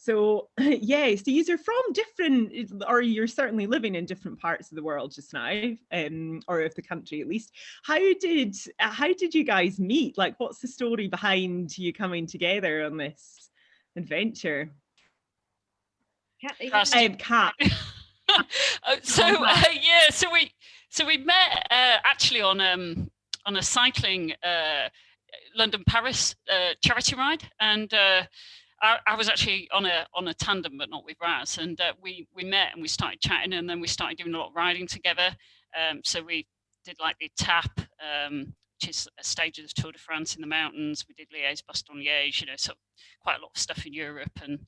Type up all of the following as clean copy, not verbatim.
So yeah, so you're from different, or you're certainly living in different parts of the world just now, or of the country at least. How did you guys meet? Like, what's the story behind you coming together on this adventure? Kat. Yeah, so we met actually on a cycling London Paris charity ride, and I was actually on a tandem, but not with Raz, and we met and we started chatting, and then we started doing a lot of riding together. So we did like the Tap, which is a stage of the Tour de France in the mountains. We did Liège-Bastogne-Liège, so quite a lot of stuff in Europe, and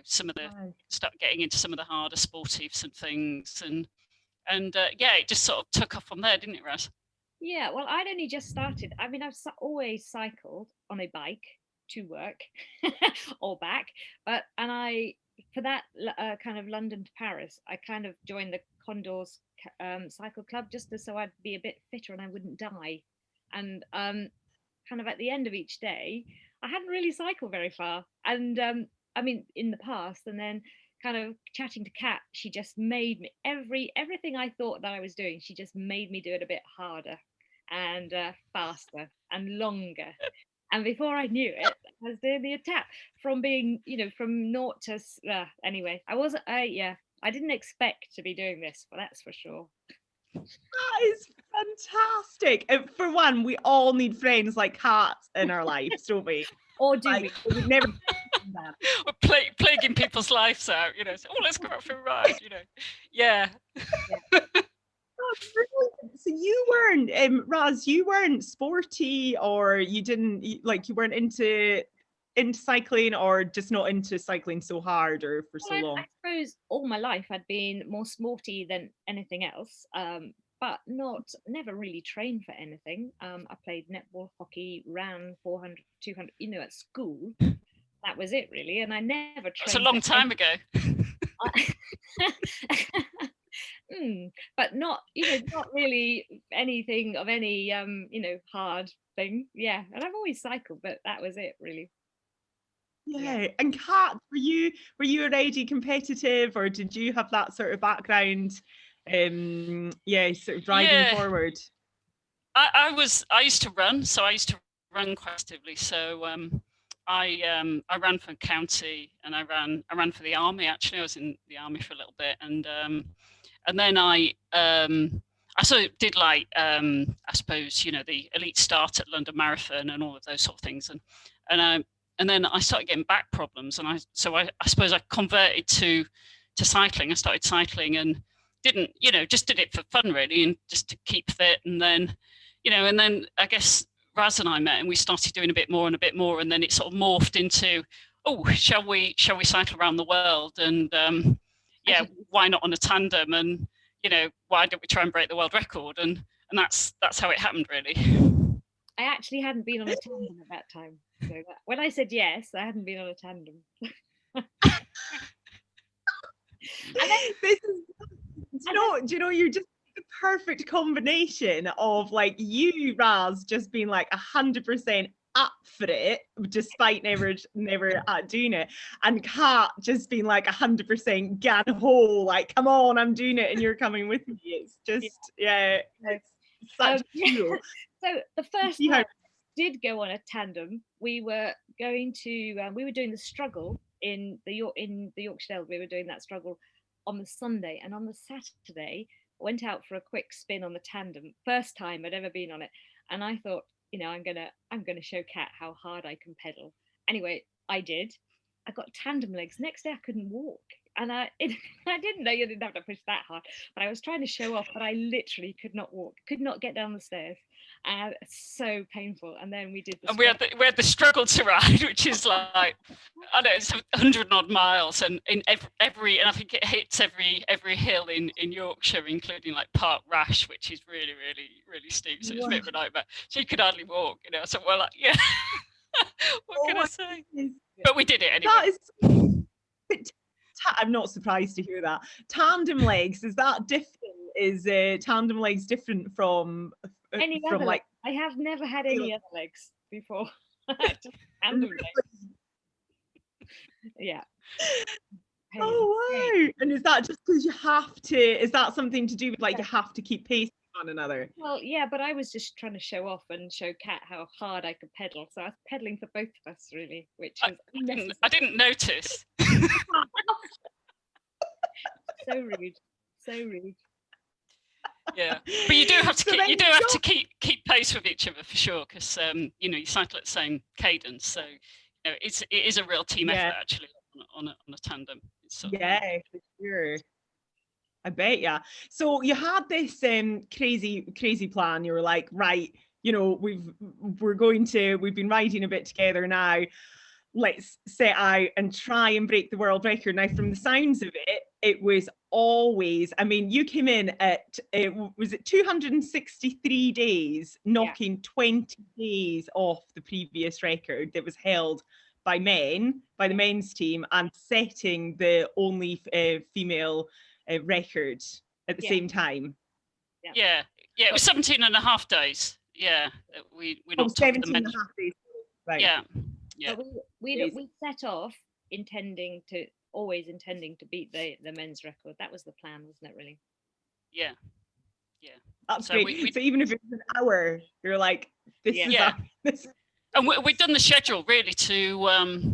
some of the start getting into some of the harder sportives and things, and yeah, it just sort of took off from there, didn't it, Raz? Yeah, well, I'd only just started. I mean, I've always cycled on a bike to work or back, and for that kind of London to Paris, I kind of joined the Condors cycle club just so I'd be a bit fitter and I wouldn't die. And kind of at the end of each day, I hadn't really cycled very far, and I mean, in the past, and then kind of chatting to Kat, she just made me everything I thought that I was doing. She just made me do it a bit harder and faster and longer. And before I knew it, I was doing the Tap from being, from naught to anyway. I didn't expect to be doing this, but that's for sure. That is fantastic. And for one, we all need friends like Kat in our lives, don't we? Or do we never We're plaguing people's lives out, so, let's go out for a ride, Yeah. So you weren't, Raz, you weren't sporty, or you weren't into cycling, or just not into cycling so hard or for so long? I suppose all my life I'd been more sporty than anything else, but never really trained for anything. I played netball, hockey, ran 400, 200, at school. That was it really, and I never trained. That's a long time ago. But not really anything of any hard thing. Yeah, and I've always cycled, but that was it really. Yeah. And Kat, were you already competitive, or did you have that sort of background? Sort of driving forward. I used to run, so I used to run quite actively. So I ran for county, and I ran for the army. Actually, I was in the army for a little bit, and then I sort of did like I suppose the elite start at London Marathon and all of those sort of things, and then I started getting back problems, and I suppose I converted to cycling. I started cycling and just did it for fun really, and just to keep fit, and then I guess Raz and I met, and we started doing a bit more, and then it sort of morphed into, shall we cycle around the world? And why not on a tandem? And why don't we try and break the world record? And that's how it happened really. I actually hadn't been on a tandem at that time. So when I said yes, I hadn't been on a tandem. Do you know, you're just the perfect combination of like you, Raz, just being like 100% up for it despite never doing it, and Kat just being like 100% gun ho, like come on, I'm doing it and you're coming with me. It's just it's such cool. So the first time I did go on a tandem, we were doing the struggle in the Yorkshire Dales. We were doing that struggle on the Sunday, and on the Saturday I went out for a quick spin on the tandem. First time I'd ever been on it, and I thought, I'm gonna show Kat how hard I can pedal. Anyway, I did. I got tandem legs. Next day I couldn't walk, and I didn't know you didn't have to push that hard, but I was trying to show off, but I literally could not walk, could not get down the stairs. So painful. And then we did we had the struggle to ride, which is like, I don't know, it's 100 odd miles, and in every and I think it hits every hill in Yorkshire, including like Park Rash, which is really, really, really steep. So it's a bit of a nightmare. So you could hardly walk, So well, like, yeah. What can I say? But we did it anyway. I'm not surprised to hear that. Tandem legs, is that different? Is tandem legs different from any other like? I have never had any other legs before. Just tandem legs. Yeah. Oh wow! And is that just because you have to? Is that something to do with like you have to keep pace with one another? Well, yeah, but I was just trying to show off and show Kat how hard I could pedal. So I was pedaling for both of us, really, which was I didn't notice. So rude, so rude. Yeah, but you do have to keep pace with each other for sure, because you cycle at the same cadence. So it is a real team effort actually on a tandem. For sure. I bet, yeah. So you had this crazy plan. You were like, right, we've been riding a bit together now. Let's set out and try and break the world record. Now, from the sounds of it, it was always, I mean, you came in at, was it 263 days, knocking 20 days off the previous record that was held by the men's team, and setting the only female record at the same time. Yeah, it was 17 and a half days. Yeah, we knocked 17 and a half days. Right. Yeah. But we set off always intending to beat the men's record. That was the plan, wasn't it, really? Yeah. That's great. So even if it was an hour, you're like, this is and we've done the schedule really to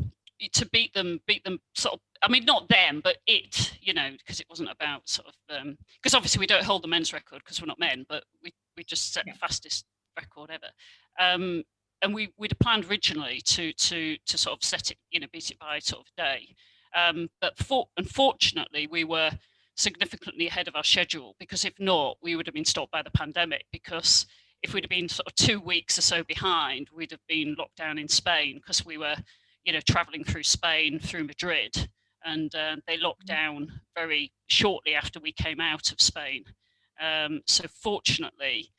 beat them sort of, I mean, not them, but it, because it wasn't about sort of, because obviously we don't hold the men's record because we're not men, but we just set the fastest record ever. And we'd planned originally to sort of set it, beat it by sort of a day. But unfortunately, we were significantly ahead of our schedule, because if not, we would have been stopped by the pandemic, because if we'd have been sort of 2 weeks or so behind, we'd have been locked down in Spain, because we were, traveling through Spain, through Madrid, and they locked down very shortly after we came out of Spain. So fortunately,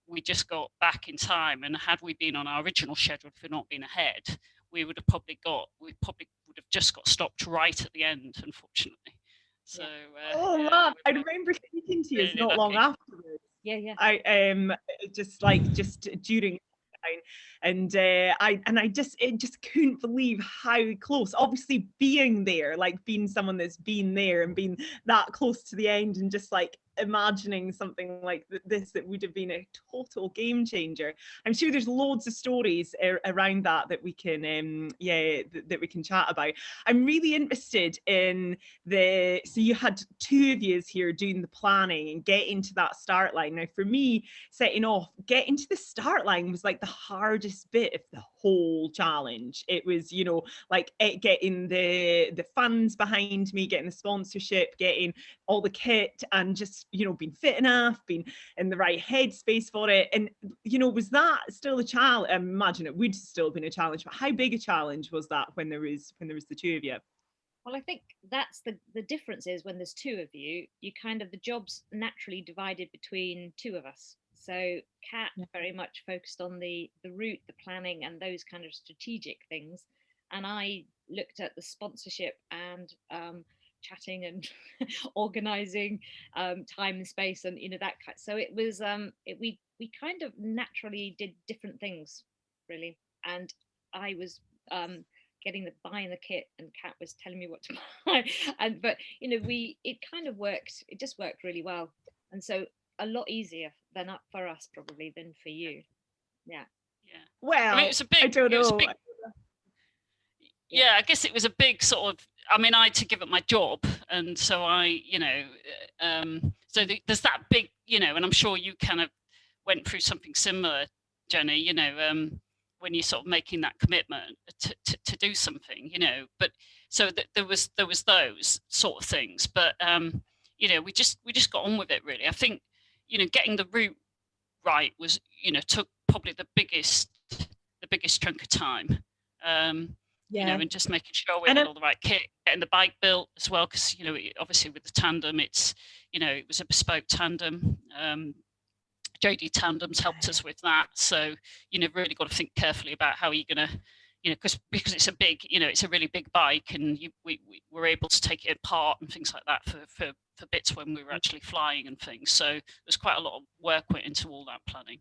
we just got back in time, and had we been on our original schedule, if we'd not been ahead, we would have probably would have just got stopped right at the end, unfortunately. So man, I remember speaking to you really not long afterwards. I just during and I just couldn't believe how close, obviously being there, like being someone that's been there and been that close to the end, and just like imagining something like this that would have been a total game changer. I'm sure there's loads of stories around that we can that we can chat about. I'm really interested in so you had two of you here doing the planning and getting to that start line. Now for me, setting off, getting to the start line was like the hardest bit of the whole challenge. It was, like getting the funds behind me, getting the sponsorship, getting all the kit, and just being fit enough, being in the right headspace for it. And was that still a challenge? I imagine it would still have been a challenge, but how big a challenge was that when there was the two of you? Well, I think that's the difference is when there's two of you kind of, the job's naturally divided between two of us. So Kat very much focused on the route, the planning, and those kind of strategic things, and I looked at the sponsorship and chatting and organizing time and space, and that kind. So it was we kind of naturally did different things, really. And I was buying the kit, and Kat was telling me what to buy, but it kind of worked. It just worked really well, and so a lot easier than for us probably than for you. Well, I mean, it's a big, I don't know. I guess it was a big sort of, I mean, I had to give up my job, and so I, so there's that big, and I'm sure you kind of went through something similar, Jenny, when you're sort of making that commitment to do something, but so that there was those sort of things, but we just got on with it, really. I think getting the route right was took probably the biggest chunk of time, and just making sure we had all the right kit, getting the bike built as well, because obviously with the tandem, it's it was a bespoke tandem. JD Tandems helped us with that, so really got to think carefully about how you're gonna, because it's a big, it's a really big bike, and we were able to take it apart and things like that for bits when we were actually flying and things. So there's quite a lot of work went into all that planning.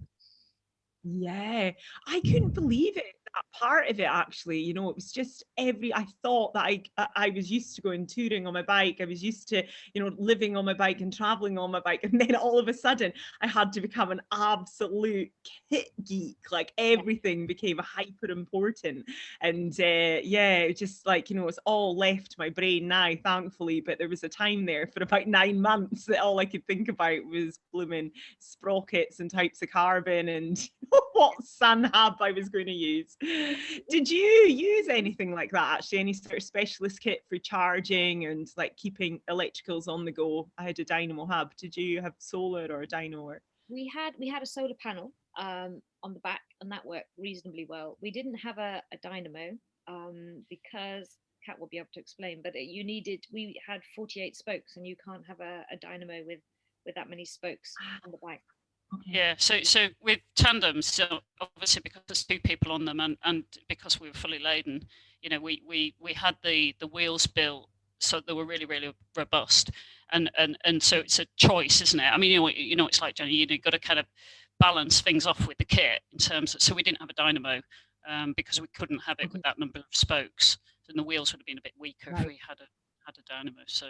Yeah, I couldn't believe it. That part of it, actually, you know, it was just I thought that I was used to going touring on my bike. I was used to, you know, living on my bike and traveling on my bike. And then all of a sudden I had to become an absolute kit geek. Like everything became hyper important. And yeah, it just like, you know, it's all left my brain now, thankfully. But there was a time there for about 9 months that all I could think about was blooming sprockets and types of carbon and what sun hub I was going to use. Did you use anything like that, actually? Any sort of specialist kit for charging and like keeping electricals on the go? I had a dynamo hub. Did you have solar or a dyno? Or We had a solar panel on the back, and that worked reasonably well. We didn't have a dynamo because Kat will be able to explain. But we had 48 spokes, and you can't have a dynamo with that many spokes on the bike. Okay. Yeah, so with tandems, so obviously because there's two people on them, and because we were fully laden, you know, we had the wheels built so they were really, really robust, and so it's a choice, isn't it? I mean, you know, it's like, Jenny, you've got to kind of balance things off with the kit in terms of, so we didn't have a dynamo because we couldn't have it with that number of spokes, and the wheels would have been a bit weaker if we had a dynamo. So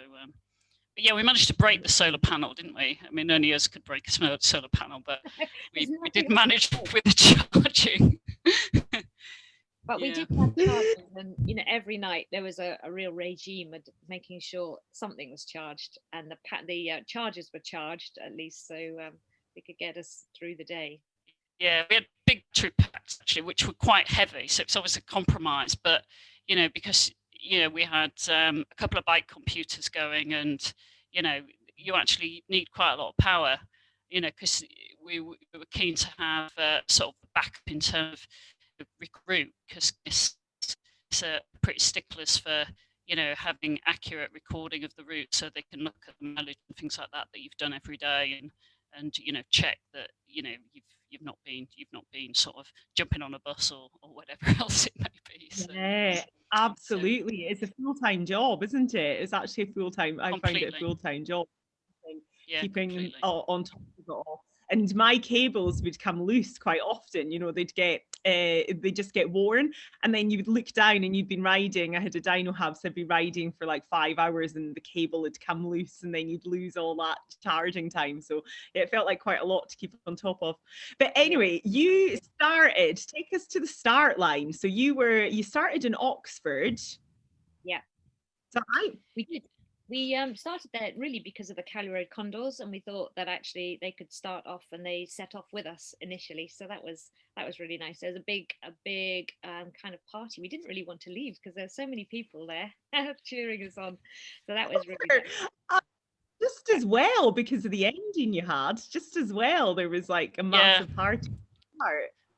but yeah, we managed to break the solar panel, didn't we? I mean, only us could break a solar panel, but we did manage with the charging. But we did have chargers, and you know, every night there was a real regime of making sure something was charged, and the chargers were charged at least, so they could get us through the day. Yeah, we had big battery packs actually, which were quite heavy, so it's always a compromise. But you know, because you know we had a couple of bike computers going, and you know, you actually need quite a lot of power. You know, because we were keen to have sort of backup in terms of route, because it's pretty sticklers for having accurate recording of the route, so they can look at the mileage and things like that you've done every day, and check that you've not been sort of jumping on a bus or whatever else it may be. So, yeah, absolutely. It's a full-time job, isn't it? It's actually a full-time. I find it a full-time job. Keeping on top of it all. And my cables would come loose quite often. You know, they just get worn, and then you would look down and you'd been riding. I had a dyno hub, so I'd be riding for like 5 hours, and the cable had come loose, and then you'd lose all that charging time. So it felt like quite a lot to keep on top of. But anyway, take us to the start line. So you started in Oxford. Yeah. So we did. We started there really because of the Cali Road Condors, and we thought that actually they could start off, and they set off with us initially. So that was really nice. There was a big kind of party. We didn't really want to leave because there's so many people there cheering us on. So that was really nice. Just as well, because of the ending you had, just as well, there was like a massive party.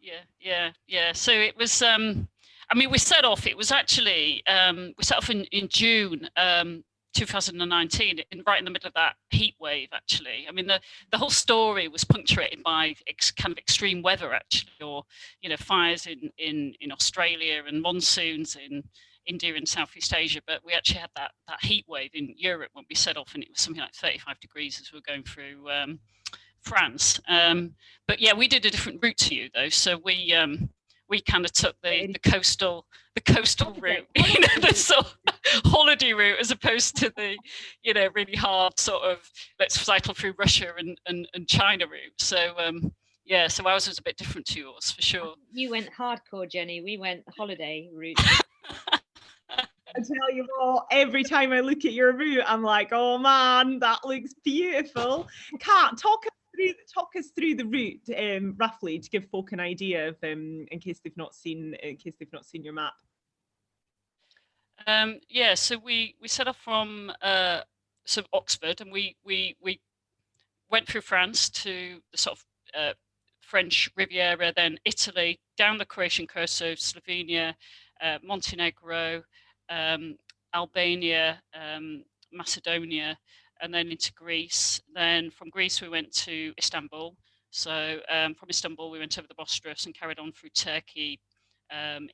Yeah. So it was. I mean, we set off. It was actually we set off in June. 2019, right in the middle of that heat wave, actually. I mean, the whole story was punctuated by kind of extreme weather, actually, or fires in Australia and monsoons in India and Southeast Asia. But we actually had that heat wave in Europe when we set off, and it was something like 35 degrees as we were going through France. But yeah, we did a different route to you though. So we kind of took the coastal route, the sort of holiday route, as opposed to the really hard sort of let's cycle through Russia and China route. So so ours was a bit different to yours for sure. You went hardcore, Jenny. We went holiday route. I tell you what, every time I look at your route, I'm like, oh man, that looks beautiful. Kat, talk us through the route roughly, to give folk an idea of in case they've not seen your map. So we set off from Oxford, and we went through France to the sort of French Riviera, then Italy, down the Croatian coast, so Slovenia, Montenegro, Albania, Macedonia, and then into Greece. Then from Greece we went to Istanbul. So from Istanbul we went over the Bosphorus and carried on through Turkey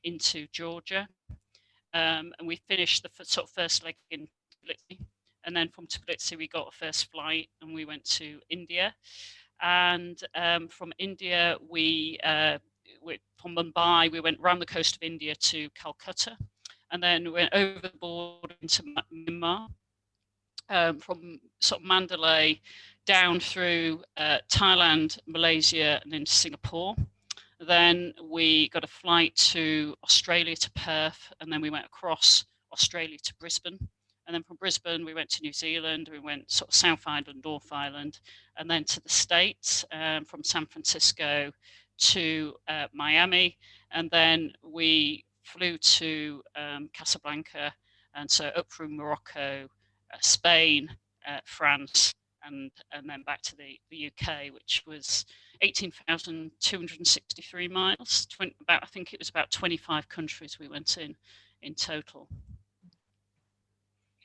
into Georgia. And we finished the sort of first leg in Tbilisi. And then from Tbilisi we got a first flight and we went to India. And from India, from Mumbai, we went around the coast of India to Calcutta, and then we went over the border into Myanmar. From sort of Mandalay down through Thailand, Malaysia, and into Singapore. Then we got a flight to Australia, to Perth, and then we went across Australia to Brisbane. And then from Brisbane, we went to New Zealand, we went sort of South Island, North Island, and then to the States, from San Francisco to Miami. And then we flew to Casablanca, and so up through Morocco, Spain, France, and then back to the UK, which was 18,263 miles. I think it was about 25 countries we went in total.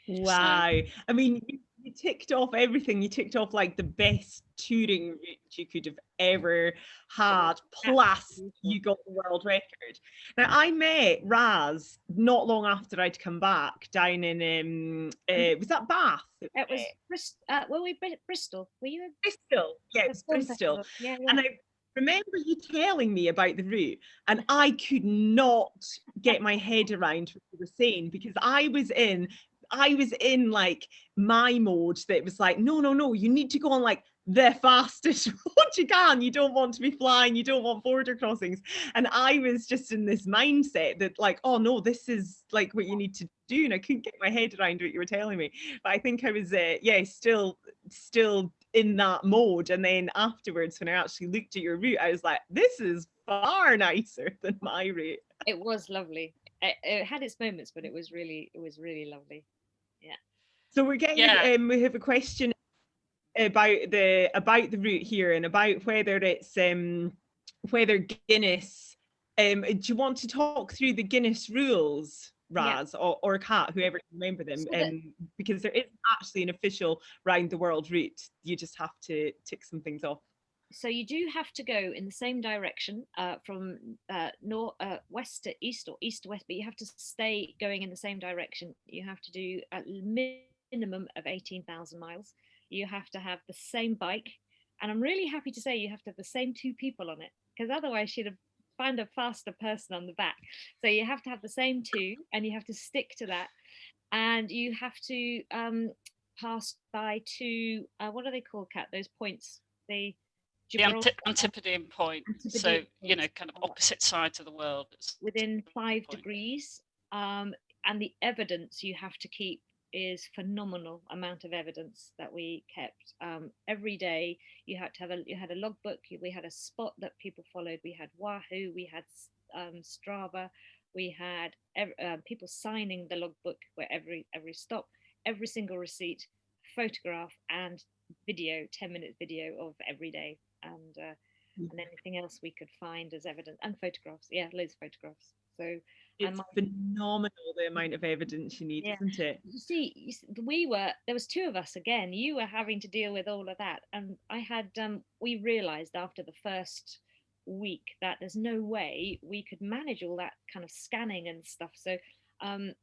Wow. So, I mean, you ticked off everything. You ticked off like the best touring route you could have ever had, plus you got the world record. Now, I met Raz not long after I'd come back down in was that Bath? It was Bristol. Were you in Bristol? Yeah, it was Bristol. Yeah. And I remember you telling me about the route, and I could not get my head around what you were saying, because I was in like my mode that was like, no, you need to go on like the fastest road you can. You don't want to be flying, you don't want border crossings. And I was just in this mindset that like, oh no, this is like what you need to do. And I couldn't get my head around what you were telling me. But I think I was still in that mode. And then afterwards, when I actually looked at your route, I was like, this is far nicer than my route. It was lovely. It had its moments, but it was really lovely. Yeah. So we're getting we have a question about the route here, and about whether it's whether Guinness do you want to talk through the Guinness rules, Raz, or Kat, whoever can remember them, because there isn't actually an official round the world route. You just have to tick some things off. So you do have to go in the same direction from west to east, or east to west, but you have to stay going in the same direction. You have to do a minimum of 18,000 miles. You have to have the same bike. And I'm really happy to say you have to have the same two people on it, because otherwise you'd have found a faster person on the back. So you have to have the same two, and you have to stick to that. And you have to pass by two, what are they called, Kat? Those points, the Antipodean point. So, kind of opposite sides of the world. Within 5 degrees. And the evidence you have to keep is phenomenal amount of evidence that we kept. Every day you had a logbook. We had a spot that people followed. We had Wahoo. We had Strava. We had people signing the logbook where every stop, every single receipt, photograph and video, 10-minute video of every day. And anything else we could find as evidence, and photographs, loads of photographs. So it's phenomenal the amount of evidence you need, isn't it? You see, there was two of us again. You were having to deal with all of that, and I had we realized after the first week that there's no way we could manage all that kind of scanning and stuff. So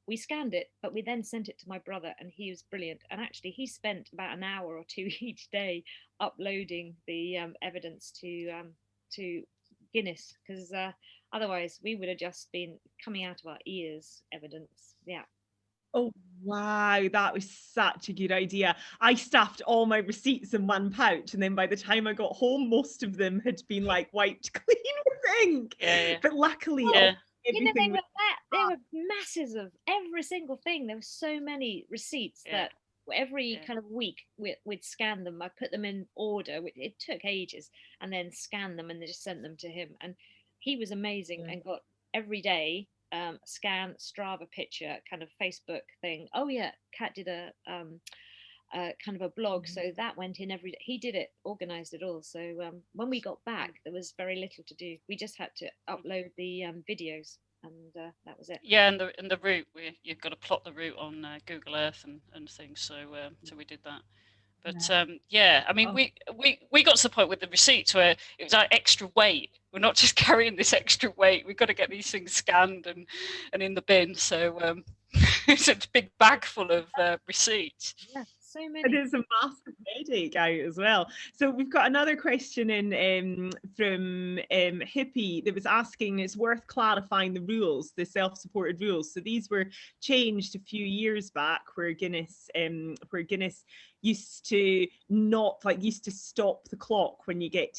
we scanned it, but we then sent it to my brother, and he was brilliant. And actually, he spent about an hour or two each day uploading the evidence to Guinness, because otherwise we would have just been coming out of our ears evidence. Yeah. Oh wow, that was such a good idea. I stuffed all my receipts in one pouch, and then by the time I got home, most of them had been like wiped clean with ink. Yeah. But luckily, everything there were masses of every single thing. There were so many receipts that every kind of week we'd scan them. I put them in order. It took ages, and then scanned them and then just sent them to him. And he was amazing and got every day scan, Strava picture, kind of Facebook thing. Oh yeah, Kat did a kind of a blog, so that went in every day. He did it, organized it all. So when we got back, there was very little to do. We just had to upload the videos, and that was it. Yeah, and the route, you've got to plot the route on Google Earth and things. So we did that. But I mean, we got to the point with the receipts where it was like extra weight. We're not just carrying this extra weight. We've got to get these things scanned and in the bin. So it's a big bag full of receipts. Yeah, so And many. it's a massive headache out as well. So we've got another question in from Hippie that was asking, it's worth clarifying the rules, the self-supported rules. So these were changed a few years back, where Guinness used to stop the clock when you got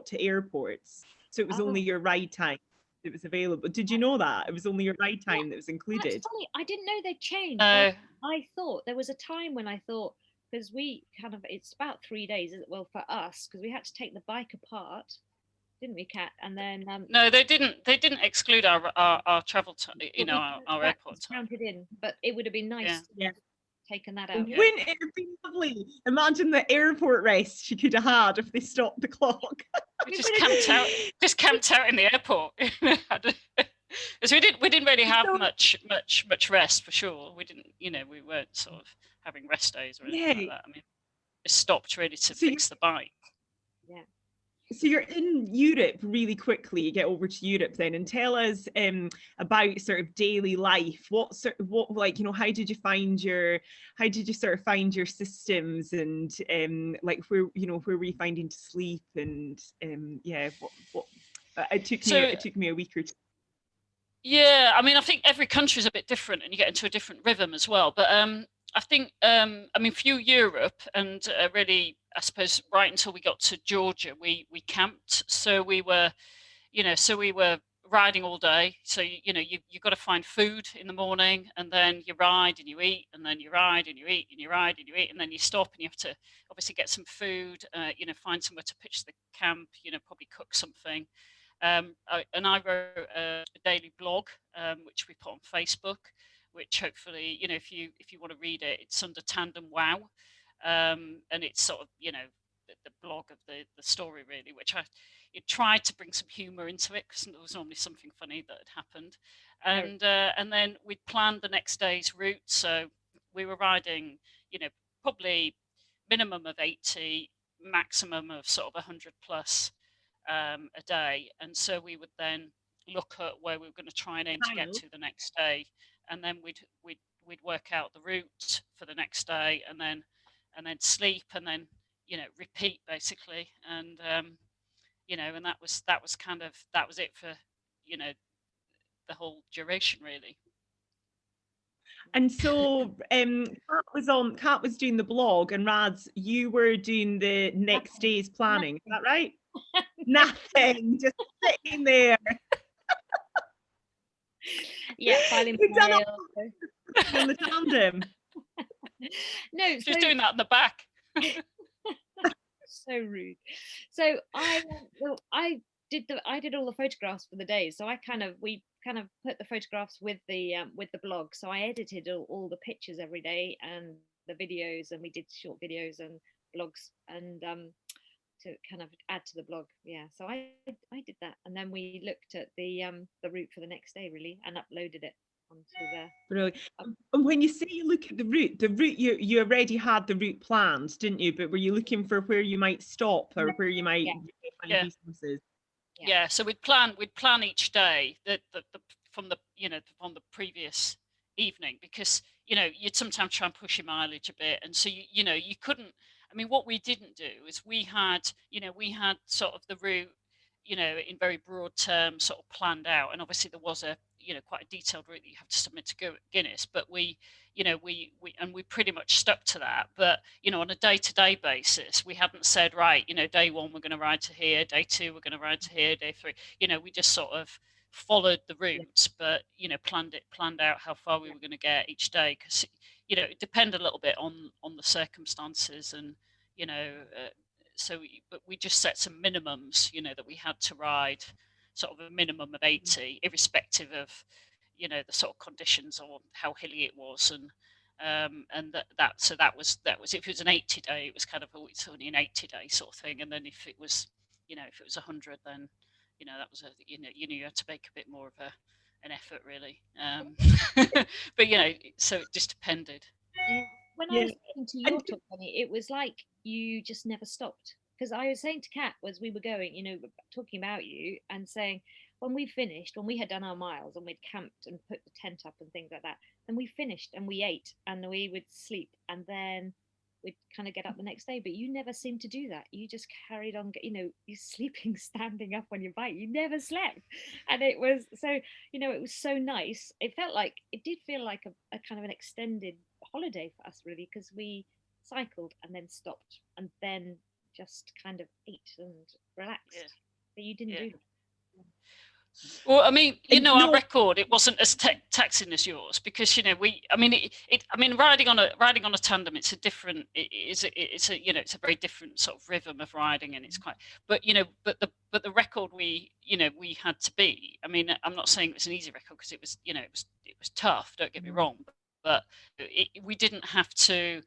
to airports. So it was only your ride time that was available. Did you know that? It was only your ride time that was included. That's funny. I didn't know they changed. No. I thought there was a time when I thought, because we kind of, it's about 3 days, well, for us, because we had to take the bike apart, didn't we, Kat? And then No, they didn't exclude our travel time, our airport time. counted in, but it would have been nice to have taken that out. Wouldn't it have been lovely? Imagine the airport rest she could have had if they stopped the clock. We just camped out in the airport. Because we didn't really have much rest, for sure. We didn't, we weren't sort of having rest days or anything like that. I mean, it stopped really to fix the bike. Yeah. So you're in Europe really quickly. You get over to Europe then, and tell us about sort of daily life. How did you sort of find your systems, and where were you finding to sleep, and it took me a week or two. Yeah, I mean, I think every country is a bit different, and you get into a different rhythm as well. But I think, through Europe, and really, I suppose, right until we got to Georgia, we camped. So we were riding all day. So you've got to find food in the morning, and then you ride and you eat, and then you ride and you eat and you ride and you eat, and then you stop and you have to obviously get some food. Find somewhere to pitch the camp. Probably cook something. I wrote a daily blog, which we put on Facebook, which hopefully, if you want to read it, it's under Tandem Wow, and it's sort of the blog of the story, really, which I tried to bring some humor into it, because there was normally something funny that had happened, and then we planned the next day's route. So we were riding, probably minimum of 80, maximum of sort of 100 plus a day, and so we would then look at where we were going to try and aim to get to the next day, and then we'd work out the route for the next day, and then sleep, and then repeat, basically, and and that was it for the whole duration, really. And so Kat was doing the blog, and Rads, you were doing the next day's planning. Is that right? Nothing, just sitting there. Yeah, filing on the tandem. No, she's doing that in the back. So rude. So I did all the photographs for the day. So we kind of put the photographs with the blog. So I edited all the pictures every day, and the videos, and we did short videos and blogs, and to kind of add to the blog. Yeah, so I did that, and then we looked at the route for the next day, really, and uploaded it onto the. Brilliant. And when you say you look at the route you already had the route planned, didn't you? But were you looking for where you might stop, or where you might find resources? Yeah, so we'd plan each day from the previous evening, because you'd sometimes try and push your mileage a bit, and so you couldn't. I mean, what we didn't do is we had sort of the route, in very broad terms, sort of planned out, and obviously there was a quite a detailed route that you have to submit to Guinness, but we pretty much stuck to that. But on a day-to-day basis, we hadn't said, right, day one we're going to ride to here, day two we're going to ride to here, day three, we just sort of followed the routes, but planned out how far we were going to get each day, because it depended a little bit on the circumstances, and but we just set some minimums, that we had to ride sort of a minimum of 80, irrespective of the sort of conditions or how hilly it was, and that was if it was an 80 day, it was kind of it's only an 80 day sort of thing, and then if it was 100, then that was you had to make a bit more of an effort, really, but so it just depended. When I was listening to your talk, it was like you just never stopped, because I was saying to Kat as we were going, talking about you, and saying when we finished, when we had done our miles and we'd camped and put the tent up and things like that, then we finished and we ate and we would sleep, and then we'd kind of get up the next day. But you never seemed to do that. You just carried on, you sleeping standing up on your bike. You never slept. And it was so, it was so nice. It did feel like a kind of an extended holiday for us, really, because we cycled and then stopped and then just kind of ate and relaxed. Yeah. But you didn't do that. Well, I mean, our record, it wasn't as taxing as yours, because riding on a tandem, it's a very different sort of rhythm of riding, and it's quite. But the record we had to beat. I mean, I'm not saying it was an easy record, because it was tough. Don't get me wrong, but we didn't have to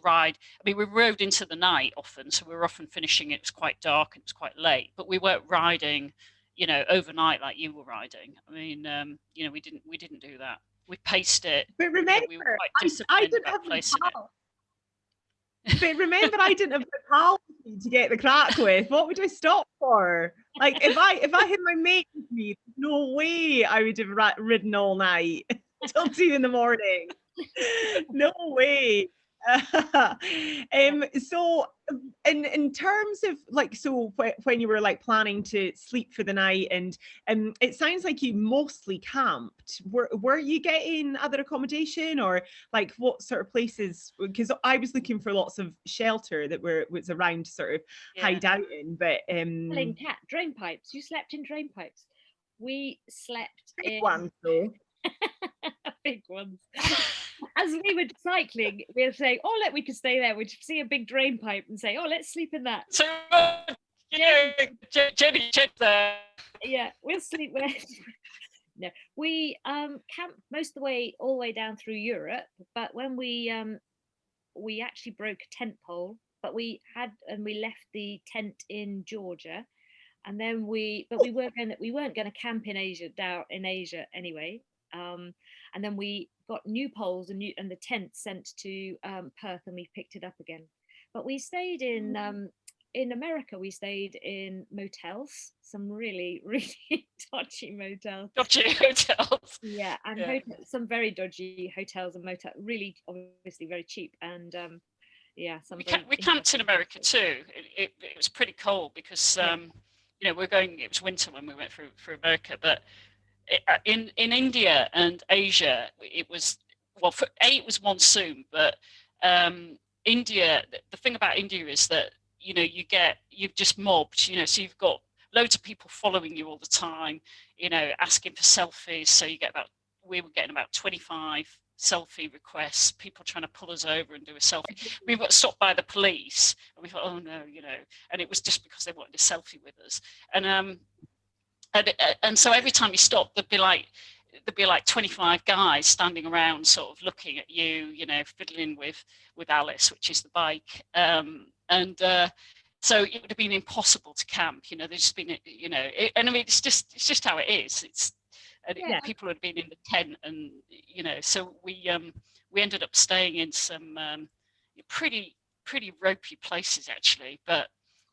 ride. I mean, we rode into the night often, so we were often finishing. It was quite dark and it was quite late, but we weren't riding overnight like you were riding. I mean, we didn't do that. We paced it. But remember, we were quite I didn't have placing it. But remember, I didn't have the pal to get the crack with. What would I stop for? Like, if I had my mate with me, no way I would have ridden all night till 2 a.m. No way. So in terms of when you were planning to sleep for the night, and it sounds like you mostly camped, were you getting other accommodation, or what sort of places? Because I was looking for lots of shelter that was around to sort of hide out in, but drain pipes. You slept in drain pipes. We slept big in ones though. big ones. As we were cycling, we were saying, we could stay there. We'd see a big drain pipe and say, let's sleep in that. So, Jenny, there. Yeah, we'll sleep there. No, we camped most of the way, all the way down through Europe. But when we actually broke a tent pole, but we left the tent in Georgia, and then we weren't going to camp in Asia anyway. And then we got new poles and the tent sent to Perth, and we picked it up again. But we stayed in America. We stayed in motels, some really, really dodgy motels. Dodgy hotels. Yeah, and some very dodgy hotels and motels, really obviously very cheap. And we camped in America too. It was pretty cold because it was winter when we went through America, but in India and Asia, it was it was monsoon, but India. The thing about India is that you've just mobbed. So you've got loads of people following you all the time. Asking for selfies. So we were getting about 25 selfie requests. People trying to pull us over and do a selfie. We got stopped by the police, and we thought, oh no, and it was just because they wanted a selfie with us, and so every time you stop, there'd be like 25 guys standing around, sort of looking at you, fiddling with Alice, which is the bike, so it would have been impossible to camp. There's just been, and I mean, it's just how it is. People had been in the tent, and so we ended up staying in some pretty ropey places actually, but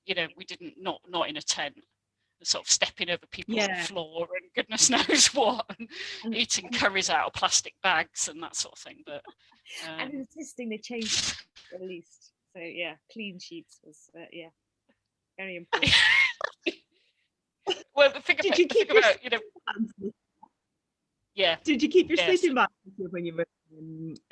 we didn't not in a tent. Sort of stepping over people's floor and goodness knows what, and eating curries out of plastic bags and that sort of thing. But and insisting they change at least. So clean sheets was very important. Well, the thing about Did you keep your sleeping bag when you were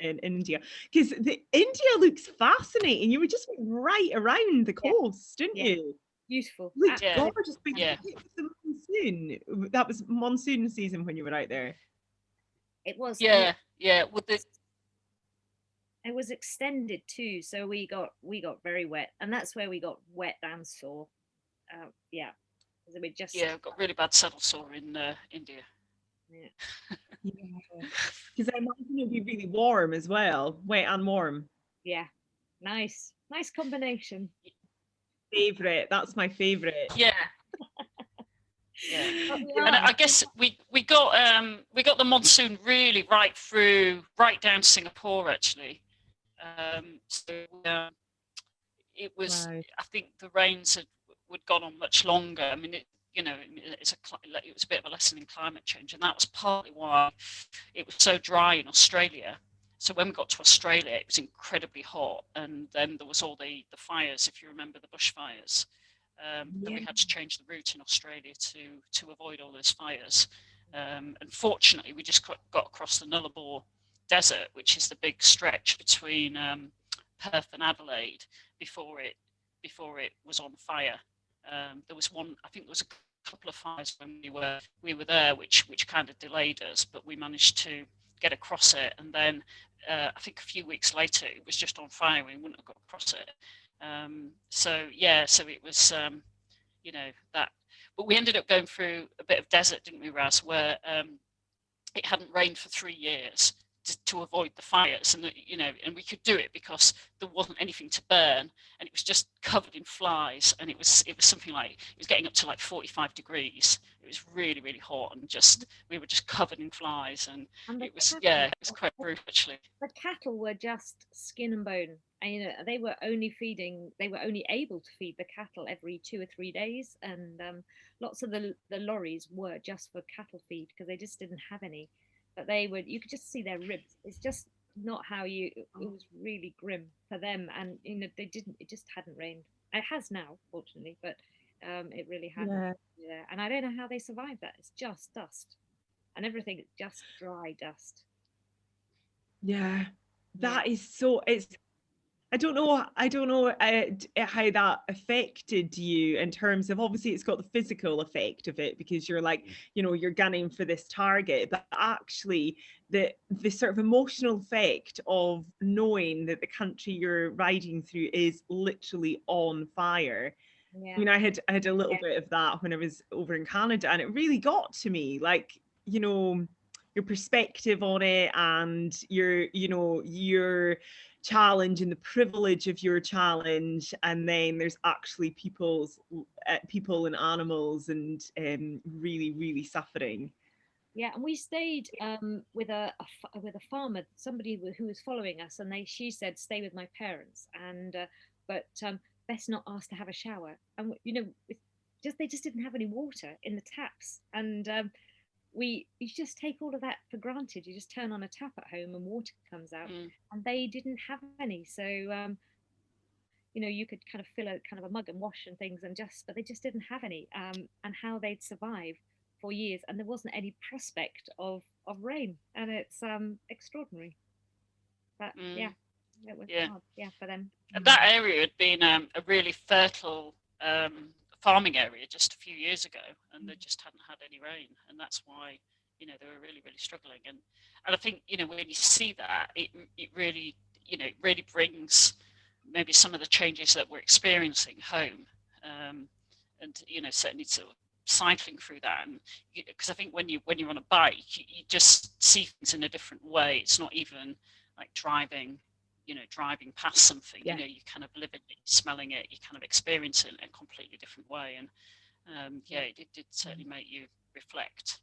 in India? Because India looks fascinating. You were just right around the coast, didn't you? Beautiful. Gorgeous. The monsoon. That was monsoon season when you were out there. It was. Yeah. It was extended too, so we got very wet, and that's where we got wet and sore. We just got really bad saddle sore in India. Because I imagine it'd be really warm as well, wet and warm. Yeah, nice combination. That's my favorite. Yeah. And I guess we got the monsoon really right down to Singapore actually. It was I think the rains had gone on much longer. I mean, it was a bit of a lesson in climate change, and that was partly why it was so dry in Australia. So when we got to Australia, it was incredibly hot, and then there was all the fires, if you remember the bushfires. Then we had to change the route in Australia to avoid all those fires. And fortunately, we just got across the Nullarbor Desert, which is the big stretch between Perth and Adelaide, before it was on fire. There was one, I think there was a couple of fires when we were there, which kind of delayed us, but we managed to get across it. And then I think a few weeks later, it was just on fire. We wouldn't have got across it. So it was, that. But we ended up going through a bit of desert, didn't we, Raz, where it hadn't rained for 3 years to avoid the fires, and and we could do it because there wasn't anything to burn, and it was just covered in flies, and it was something like, it was getting up to like 45 degrees. It was really, really hot, and we were just covered in flies, and it was quite brutal actually. The cattle were just skin and bone, and they were only able to feed the cattle every 2 or 3 days, and lots of the lorries were just for cattle feed because they just didn't have any. But you could just see their ribs. It's just not how it was really grim for them. And it just hadn't rained. It has now, fortunately, but it really hadn't. Yeah. And I don't know how they survived that. It's just dust, and everything is just dry dust. Yeah, that is so. I don't know how that affected you in terms of, obviously it's got the physical effect of it because you're like, you're gunning for this target, but actually the sort of emotional effect of knowing that the country you're riding through is literally on fire. Yeah. I mean, I had a little bit of that when I was over in Canada, and it really got to me, like, your perspective on it, and your challenge and the privilege of your challenge, and then there's actually people and animals and really, really suffering. Yeah, and we stayed with a farmer, somebody who was following us, and she said stay with my parents, and but best not ask to have a shower, and they just didn't have any water in the taps, and you just take all of that for granted. You just turn on a tap at home and water comes out, and they didn't have any. So you could kind of fill a mug and wash and things, but they just didn't have any. And how they'd survive for years, and there wasn't any prospect of rain, and it's extraordinary. But it was hard, for them. And that area had been a really fertile farming area just a few years ago, and they just hadn't had any rain, and that's why they were really, really struggling. And I think when you see that, it really really brings maybe some of the changes that we're experiencing home, and certainly sort of cycling through that, and because I think when you're on a bike, you just see things in a different way. It's not even like driving past something. You kind of living it, smelling it, you kind of experience it in a completely different way. And it did certainly make you reflect.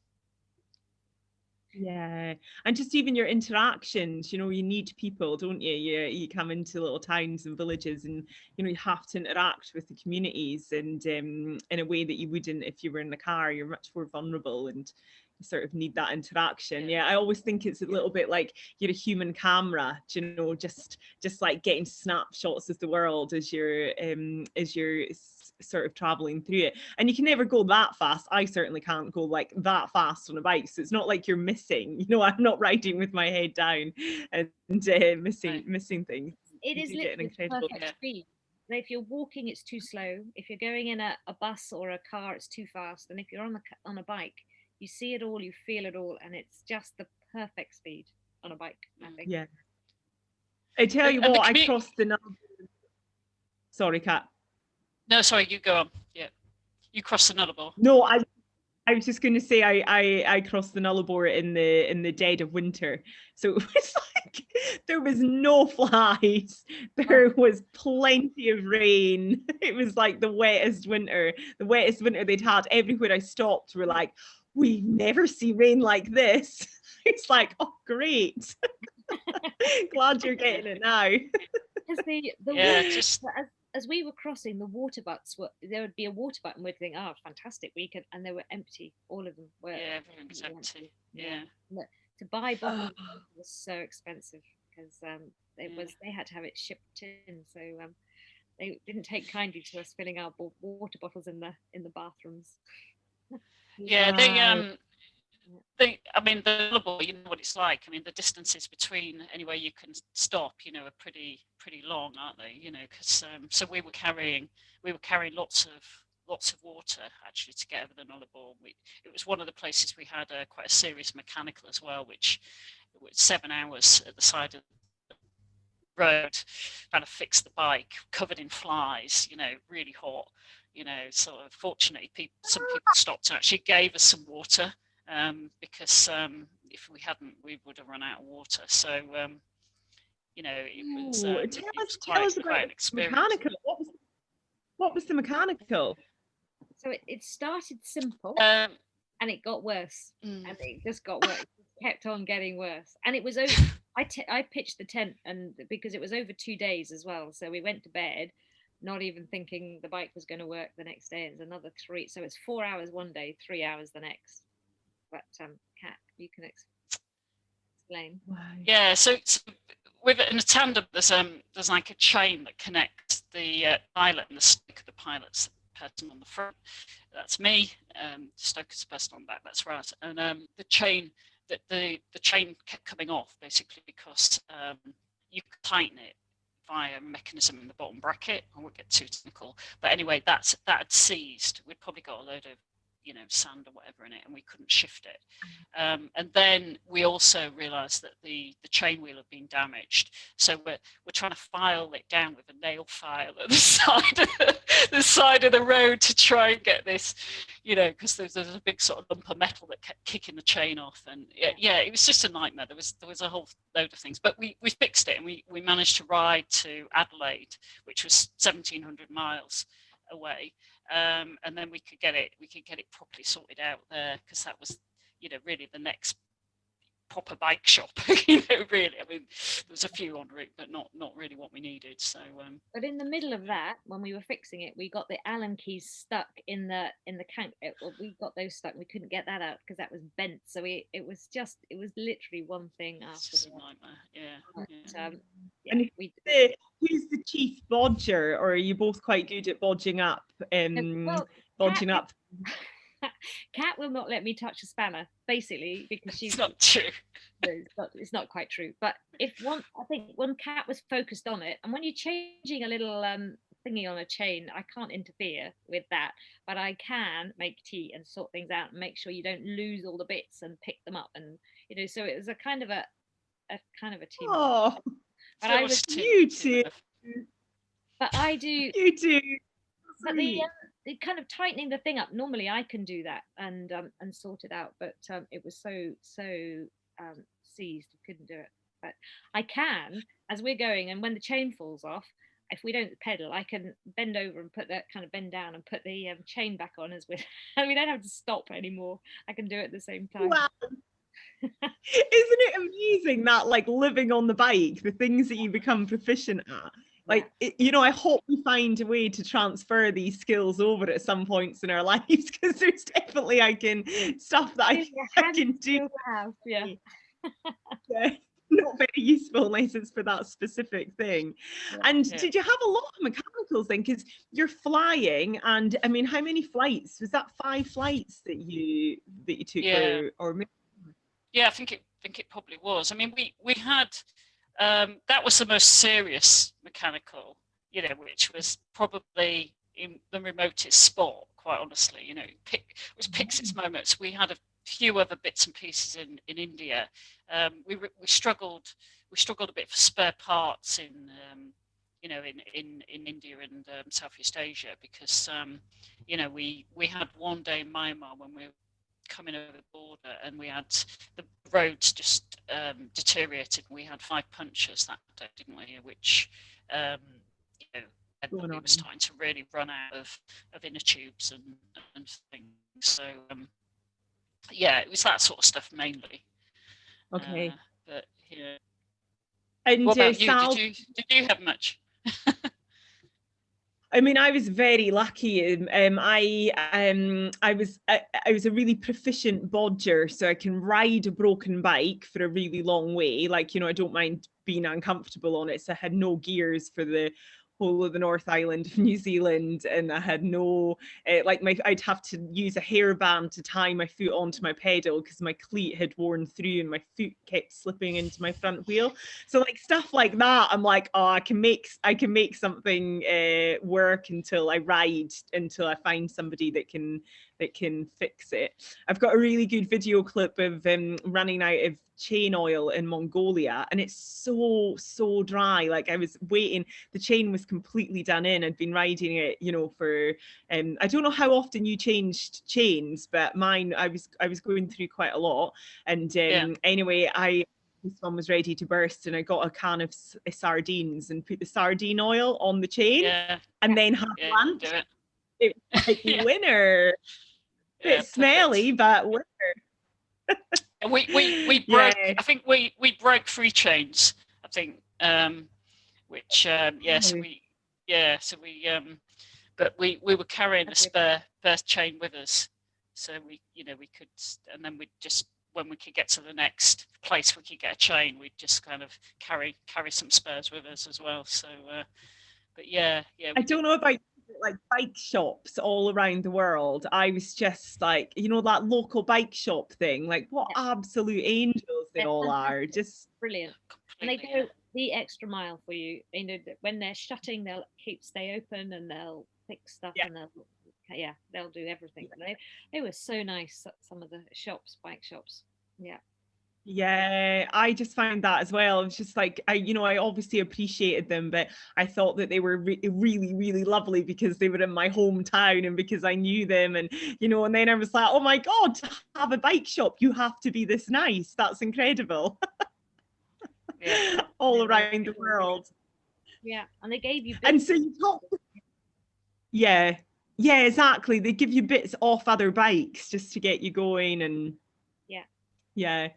Yeah, and just even your interactions, you need people, don't you? You come into little towns and villages, and you have to interact with the communities, and in a way that you wouldn't if you were in the car. You're much more vulnerable, and you sort of need that interaction. I always think it's a little bit like you're a human camera, just like getting snapshots of the world as you're sort of traveling through it. And you can never go that fast. I certainly can't go like that fast on a bike, so it's not like you're missing, I'm not riding with my head down and missing things. It is literally perfect speed. If you're walking, it's too slow. If you're going in a bus or a car, it's too fast. And if you're on a bike, you see it all, you feel it all, and it's just the perfect speed on a bike, I think. Yeah. I tell you what, I crossed the Sorry, Kat. No, sorry, you go on. Yeah, you crossed the Nullarbor. No, I was just going to say I crossed the Nullarbor in the dead of winter, so it was like there was no flies, there was plenty of rain. It was like the wettest winter they'd had. Everywhere I stopped were like, we never see rain like this. It's like, oh great. Glad you're getting it now. Because as we were crossing, the water butts there would be a water butt, and we'd think, oh, fantastic weekend, and they were empty. All of them were. Yeah, everything was empty. Yeah. To buy bottles was so expensive because they had to have it shipped in, so they didn't take kindly to us filling our water bottles in the bathrooms. Yeah, Wow. I mean, the lullaby, you know what it's like. I mean, the distances between anywhere you can stop, you know, are pretty long, aren't they? You know, because so we were carrying lots of water actually to get over the Nullarbor. It was one of the places we had quite a serious mechanical as well, which was 7 hours at the side of the road trying to fix the bike, covered in flies, you know, really hot. You know, so fortunately, some people stopped and actually gave us some water. Because if we hadn't, we would have run out of water. So you know, it was Ooh, tell us about quite an the experience. mechanical. What was the mechanical? So it started simple Um, and it got worse, mm, and it just got worse. It kept on getting worse, and it was over. I pitched the tent, and because it was over 2 days as well, so we went to bed not even thinking the bike was going to work the next day. It was another 3, so it's 4 hours one day, 3 hours the next. But Kat, you can explain. Wow. yeah, so with in a tandem, there's like a chain that connects the pilot and the stoker. The pilot's the person on the front. That's me. Stoker's the person on the back. That's right. And the chain the chain kept coming off basically because you could tighten it via a mechanism in the bottom bracket. I won't get too technical, but anyway, that had seized. We'd probably got a load of sand or whatever in it, and we couldn't shift it. And then we also realised that the chain wheel had been damaged, so we're trying to file it down with a nail file at the side of the road to try and get this, because there's a big sort of lump of metal that kept kicking the chain off, and yeah, it was just a nightmare. There was a whole load of things, but we fixed it, and we managed to ride to Adelaide, which was 1,700 miles away. And then we could get it properly sorted out there, because that was really the next proper bike shop. Really, I mean, there was a few en route, but not really what we needed. So but in the middle of that, when we were fixing it, we got the Allen keys stuck in the crank. We got those stuck. We couldn't get that out because that was bent. So it was literally one thing after the other. Nightmare. Yeah. And who's the chief bodger, or are you both quite good at bodging up? Bodging up. Kat will not let me touch a spanner, basically, because she's. It's not true. It's not quite true. But I think when Kat was focused on it, and when you're changing a little thingy on a chain, I can't interfere with that, but I can make tea and sort things out and make sure you don't lose all the bits and pick them up, and so it was a kind of a team. Oh, but I was you too. But I do. You too. But the kind of tightening the thing up, normally I can do that and sort it out, but it was so seized, I couldn't do it. But I can, as we're going, and when the chain falls off, if we don't pedal, I can bend over and bend down and put the chain back on as we don't have to stop anymore. I can do it at the same time. Wow. Isn't it amazing that, like, living on the bike, the things that you become proficient at? Like, I hope we find a way to transfer these skills over at some points in our lives, because there's definitely stuff that I can do. Yeah. Not very useful unless it's for that specific thing. And did you have a lot of mechanicals then? Because you're flying, and I mean, how many flights? Was that 5 flights that you took? Yeah. Or maybe... Yeah, I think it probably was. I mean, we had. That was the most serious mechanical, which was probably in the remotest spot, quite honestly. It picks its moments. We had a few other bits and pieces in India. We struggled a bit for spare parts in India and Southeast Asia, because we had one day in Myanmar when we were coming over the border, and we had the roads just deteriorated. We had 5 punctures that day, didn't we? Which we were starting to really run out of inner tubes and things. So it was that sort of stuff mainly. Okay. But yeah. And what about you? Did you have much? I mean, I was very lucky. I was a really proficient bodger, so I can ride a broken bike for a really long way. Like, I don't mind been uncomfortable on it. So I had no gears for the whole of the North Island of New Zealand, and I had no I'd have to use a hairband to tie my foot onto my pedal because my cleat had worn through and my foot kept slipping into my front wheel. So like stuff like that, I'm like, oh, I can make something work until I find somebody that can fix it. I've got a really good video clip of running out of chain oil in Mongolia, and it's so dry. Like I was waiting, the chain was completely done in. I'd been riding it, you know, for I don't know how often you changed chains, but mine, I was going through quite a lot. And anyway, this one was ready to burst, and I got a can of sardines and put the sardine oil on the chain, and then had lunch. It was like winner. Bit smelly, but winner. We broke. I think we broke 3 chains. I think, which but we were carrying a spare first chain with us, so we could, and then we just, when we could get to the next place we could get a chain, we'd just kind of carry some spares with us as well. So, but I don't know about like bike shops all around the world. I was just like, you know, that local bike shop thing, like what absolute angels they all are. Just brilliant. And they go the extra mile for you. You know, when they're shutting, they'll stay open, and they'll fix stuff, and they'll do everything. They were so nice, some of the shops, bike shops. Yeah, I just found that as well. It was just like, I obviously appreciated them, but I thought that they were really, really lovely because they were in my hometown and because I knew them. And, you know, and then I was like, oh my God, to have a bike shop, you have to be this nice. That's incredible. All around the world. Yeah, and they gave you bits. And so you talked. Yeah, exactly. They give you bits off other bikes just to get you going. And yeah.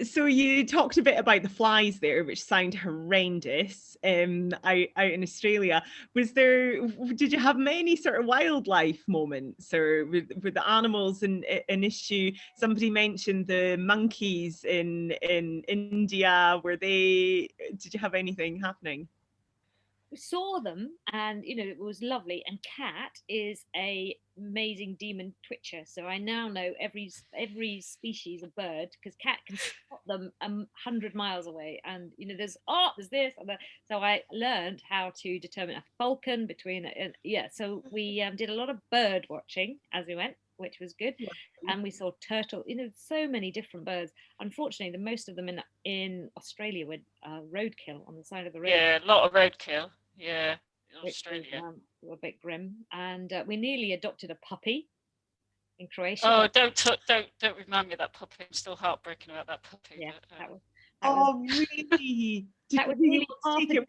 So you talked a bit about the flies there, which sound horrendous. Out in Australia, did you have many sort of wildlife moments, or with the animals an issue? Somebody mentioned the monkeys in India. Did you have anything happening? We saw them, and you know, it was lovely. And Cat is a amazing demon twitcher, so I now know every species of bird, because Cat can spot them 100 miles away. And you know, there's this and that. So I learned how to determine a falcon between so we did a lot of bird watching as we went, which was good. And we saw turtle, you know, so many different birds. Unfortunately, the most of them in Australia were roadkill on the side of the road. Yeah, a lot of roadkill. Yeah, in Australia. Was, a bit grim. And we nearly adopted a puppy in Croatia. Oh, don't remind me of that puppy. I'm still heartbroken about that puppy. Yeah, but, really? That was really half a day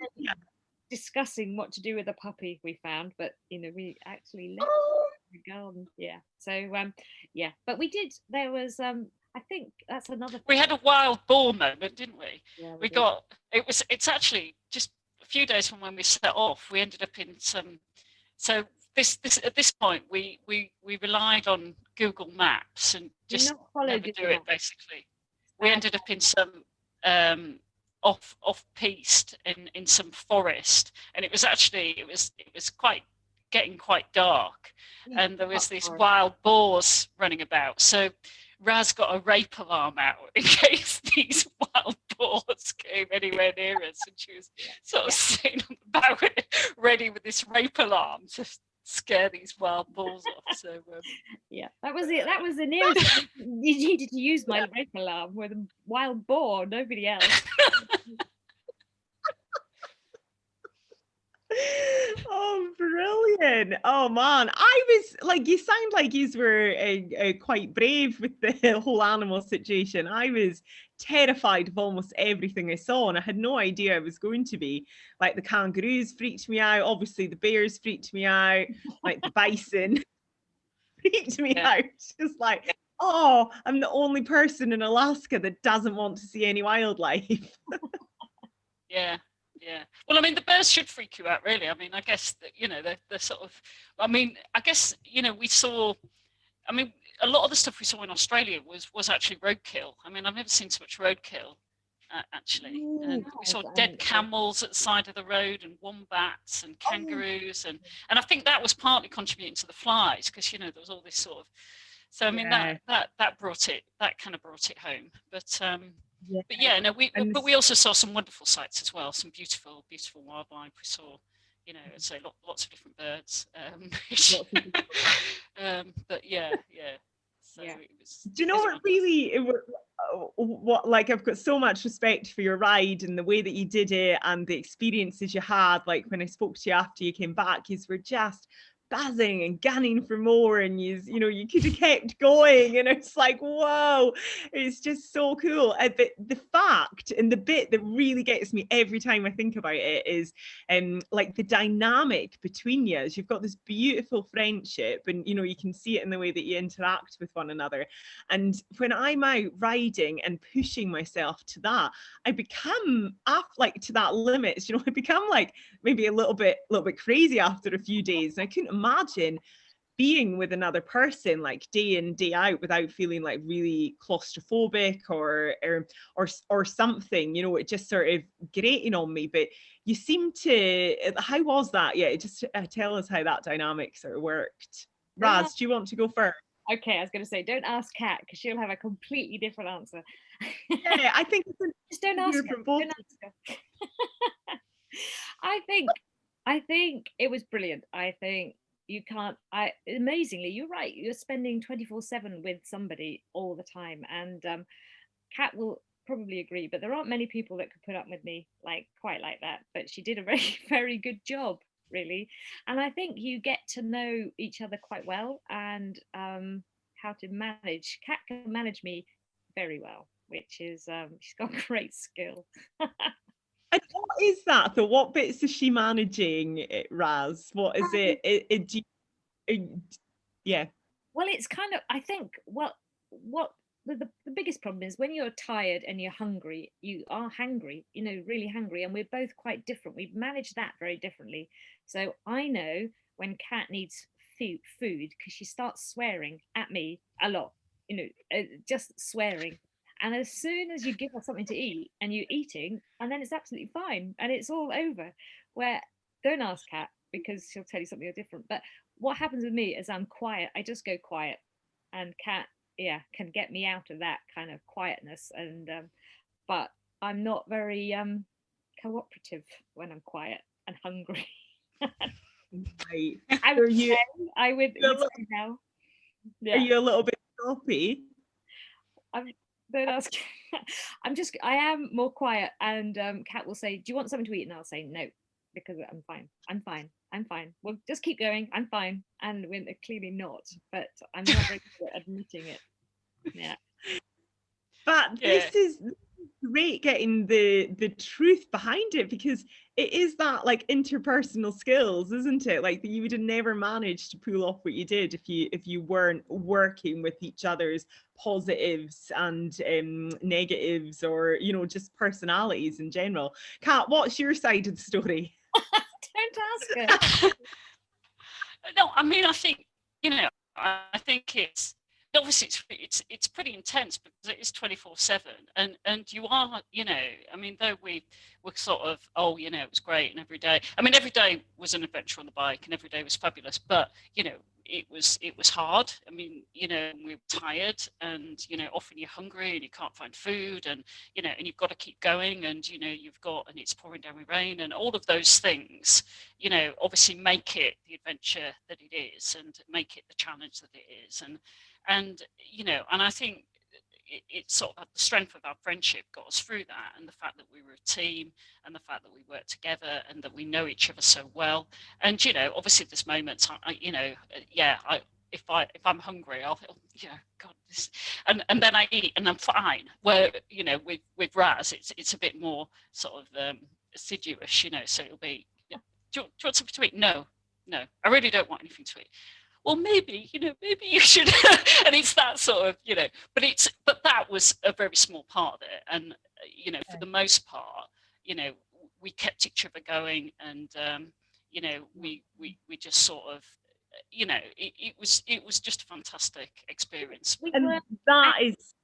discussing what to do with the puppy we found, but you know, we actually left the garden. Yeah. So but we did. There was I think that's another. We had a wild boar moment, didn't we? Yeah, we got. It's actually just a few days from when we set off. We ended up in some. So this at this point we relied on Google Maps and just never do it. Basically, we ended up in some off piste in some forest, and it was getting quite dark, and there was these wild boars running about. So Raz got a rape alarm out in case these wild boars came anywhere near us, and she was sort of sitting on the bow ready with this rape alarm to scare these wild boars off. So that was it. That was the nearest you needed to use my rape alarm with a wild boar, nobody else. Oh, brilliant. Oh man, I was like, you sound like you were quite brave with the whole animal situation. I was terrified of almost everything I saw, and I had no idea I was going to be. Like the kangaroos freaked me out, obviously the bears freaked me out, like the bison freaked me out. Just like, oh, I'm the only person in Alaska that doesn't want to see any wildlife. Yeah. Well, I mean, the bears should freak you out, really. I mean, I guess that, you know, they're sort of. I mean, I guess, you know, we saw. I mean, a lot of the stuff we saw in Australia was actually roadkill. I mean, I've never seen so much roadkill actually. Oh, And we saw dead camels at the side of the road, and wombats and kangaroos, and I think that was partly contributing to the flies, because there was all this sort of. So I mean that brought it, that kind of brought it home. But no, we also saw some wonderful sights as well, some beautiful wildlife. We saw, so lots of different birds. But yeah. So it was. Do you know what really? What like I've got so much respect for your ride and the way that you did it and the experiences you had. Like when I spoke to you after you came back, you were just buzzing and gunning for more, and you could have kept going, and it's like, whoa, it's just so cool. But the fact and the bit that really gets me every time I think about it is like the dynamic between you. You've got this beautiful friendship, and you can see it in the way that you interact with one another. And when I'm out riding and pushing myself to that, I become like to that limit. I become like maybe a little bit crazy after a few days. And I couldn't imagine being with another person like day in, day out without feeling like really claustrophobic or something. It just sort of grating on me. But you seem to. How was that? Yeah, just tell us how that dynamic sort of worked. Raz, do you want to go first? Okay, I was going to say, don't ask Kat, because she'll have a completely different answer. Yeah, I think it's just don't ask her. Don't ask her. I think it was brilliant. I think you can't. Amazingly, you're right. You're spending 24/7 with somebody all the time, and Kat will probably agree. But there aren't many people that could put up with me quite like that. But she did a very, very good job, really. And I think you get to know each other quite well, and how to manage. Kat can manage me very well, which is she's got great skill. And what is that? So what bits is she managing, Raz? What is it? Yeah. Well, it's kind of, I think, what the biggest problem is when you're tired and you're hungry, you are hangry, really hungry, and we're both quite different. We've managed that very differently. So I know when Kat needs food because she starts swearing at me a lot, just swearing. And as soon as you give her something to eat and you're eating, and then it's absolutely fine and it's all over. Where don't ask Kat, because she'll tell you something different. But what happens with me is I'm quiet. I just go quiet, and Kat, can get me out of that kind of quietness. And but I'm not very cooperative when I'm quiet and hungry. Right. I would say now. Yeah. Are you a little bit sloppy? Don't ask. I am more quiet, and Kat will say, "Do you want something to eat?" And I'll say no, because I'm fine. Well, just keep going. I'm fine. And we're clearly not, but I'm not very good at admitting it. Yeah. But this is great, getting the truth behind it, because it is that like interpersonal skills, isn't it? Like you would have never managed to pull off what you did if you weren't working with each other's positives and negatives, or just personalities in general. Kat, what's your side of the story? Don't ask her. No, I mean, I think I think it's obviously it's pretty intense, because it is 24/7, and you are, I mean, though we were sort of, it was great, and every day was an adventure on the bike, and every day was fabulous, but it was hard. I mean, we were tired, and often you're hungry and you can't find food, and and you've got to keep going, and and it's pouring down with rain, and all of those things obviously make it the adventure that it is, and make it the challenge that it is. And I think it sort of, the strength of our friendship got us through that, and the fact that we were a team, and the fact that we worked together, and that we know each other so well. And obviously there's moments if I'm hungry, I'll God, this, and then I eat and I'm fine. Where with Raz, it's a bit more sort of assiduous, so it'll be, do you want something to eat? No, I really don't want anything to eat. Well, maybe you should. And it's that sort of, but that was a very small part of it. And, for the most part, we kept each other going, and, we just sort of, it was just a fantastic experience. And that is,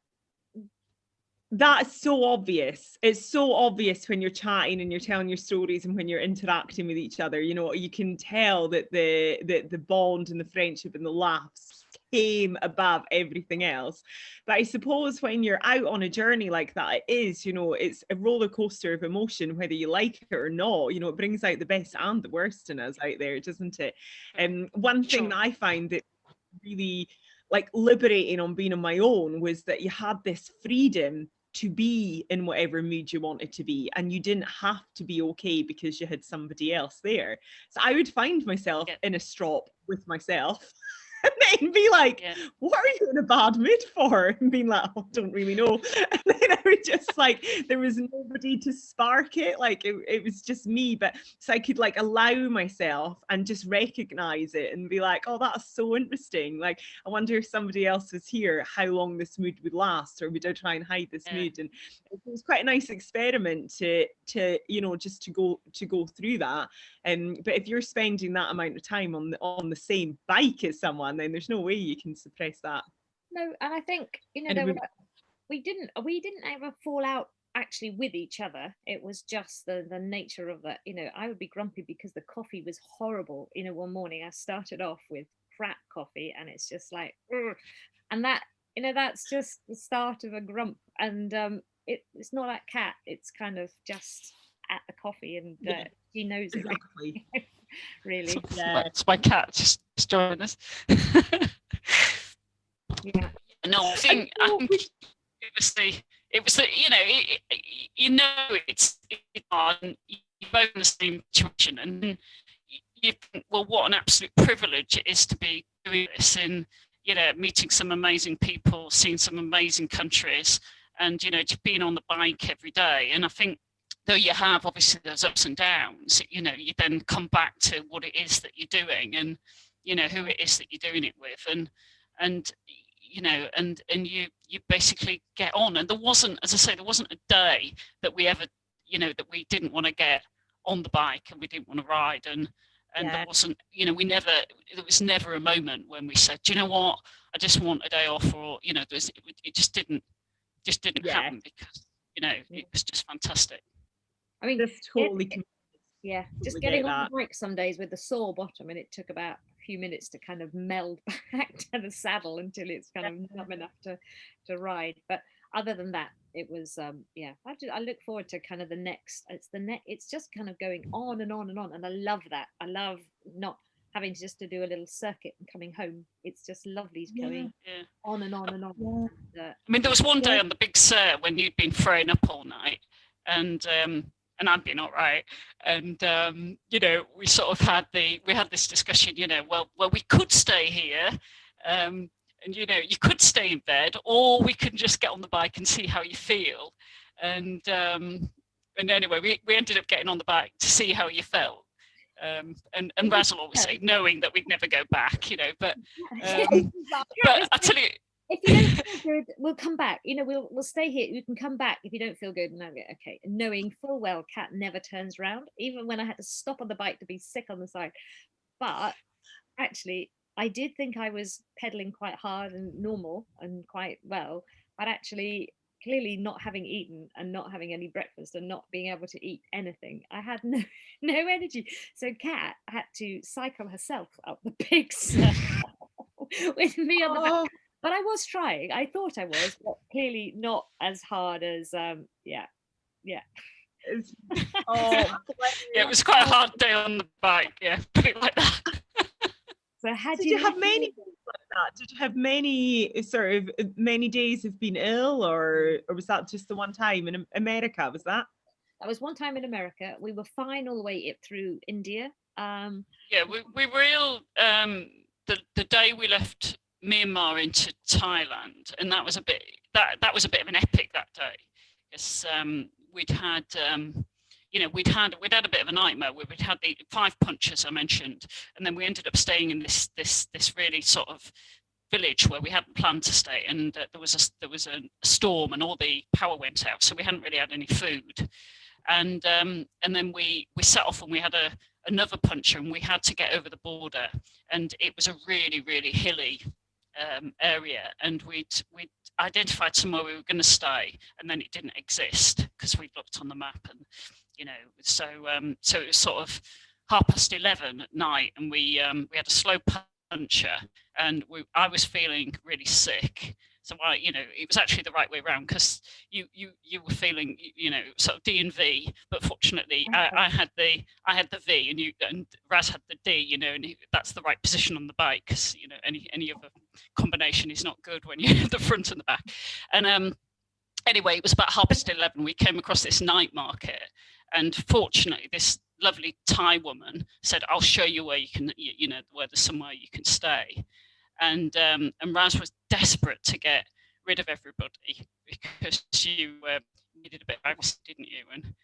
That's so obvious. It's so obvious when you're chatting and you're telling your stories and when you're interacting with each other. You know, you can tell that the bond and the friendship and the laughs came above everything else. But I suppose when you're out on a journey like that, it is, you know, it's a roller coaster of emotion, whether you like it or not. You know, it brings out the best and the worst in us out there, doesn't it? And one thing that I find that really like liberating on being on my own was that you had this freedom to be in whatever mood you wanted to be, and you didn't have to be okay because you had somebody else there. So I would find myself in a strop with myself and then be like, what are you in a bad mood for? And being like, oh, I don't really know. And then I would just like, there was nobody to spark it. Like it was just me. But so I could like allow myself and just recognize it and be like, oh, that's so interesting. Like, I wonder if somebody else was here, how long this mood would last, or would I try and hide this mood? And it was quite a nice experiment to you know, just to go through that. But if you're spending that amount of time on the same bike as someone, then there's no way you can suppress that. No, and I think, you know, we didn't ever fall out actually with each other. It was just the nature of that. You know, I would be grumpy because the coffee was horrible. You know, one morning I started off with crap coffee, and it's just like, ugh. And that, you know, that's just the start of a grump. And it's not like Kat. It's kind of just at the coffee, and she knows it. Exactly. Really. It's my cat just joining us. No, I think it was the you know, it's hard. You're both in the same situation, and you think, well, what an absolute privilege it is to be doing this, and you know, meeting some amazing people, seeing some amazing countries, and you know, just being on the bike every day. And I think, though you have obviously those ups and downs, you know, you then come back to what it is that you're doing, and you know, who it is that you're doing it with, and you know, and you basically get on. And there wasn't, as I say, there wasn't a day that we ever, you know, that we didn't want to get on the bike and we didn't want to ride, and there wasn't, you know, there was never a moment when we said, do you know what, I just want a day off, or you know, it just didn't happen, because you know, it was just fantastic. I mean, just totally just getting on the bike some days with the sore bottom, and it took about a few minutes to kind of meld back to the saddle until it's kind of numb enough to ride. But other than that, it was I look forward to kind of the next. It's just kind of going on and on and on, and I love that. I love not having just to do a little circuit and coming home. It's just lovely going on and on and on. I mean, there was one day on the Big Sur when you'd been throwing up all night, and I'd been all right, and you know, we sort of had this discussion, you know, well we could stay here, and you know, you could stay in bed, or we could just get on the bike and see how you feel, and anyway, we ended up getting on the bike to see how you felt, and Rachael always say, knowing that we'd never go back, you know, but I tell you, if you don't feel good, we'll come back. You know, we'll stay here. You can come back if you don't feel good. And I'll go, okay. And knowing full well, Kat never turns around, even when I had to stop on the bike to be sick on the side. But actually, I did think I was pedaling quite hard and normal and quite well. But actually, clearly not having eaten and not having any breakfast and not being able to eat anything, I had no energy. So Kat had to cycle herself up the Big Sur with me on the back. But I was trying. I thought I was, but clearly not as hard as it was quite a hard day on the bike. Yeah, put it like that. So did you have many days like that? Did you have many days of being ill, or was that just the one time in America? Was that? That was one time in America. We were fine all the way through India. We were ill the day we left Myanmar into Thailand, and that was a bit of an epic that day, because we'd had a bit of a nightmare where we'd had the 5 punches I mentioned, and then we ended up staying in this really sort of village where we hadn't planned to stay, and there was a storm and all the power went out, so we hadn't really had any food, and then we set off, and we had another puncher, and we had to get over the border, and it was a really, really hilly area, and identified somewhere we were going to stay, and then it didn't exist because we looked on the map, and so it was sort of 11:30 at night, and we had a slow puncture, and I was feeling really sick. So it was actually the right way around, because you were feeling sort of D and V, but fortunately I had the V, and Raz had the D, and that's the right position on the bike, because any other combination is not good when you're at the front and the back. And anyway, it was about 11:30. We came across this night market, and fortunately this lovely Thai woman said, "I'll show you where you can, where there's somewhere you can stay." And Raz was desperate to get rid of everybody, because you needed a bit of privacy, didn't you? And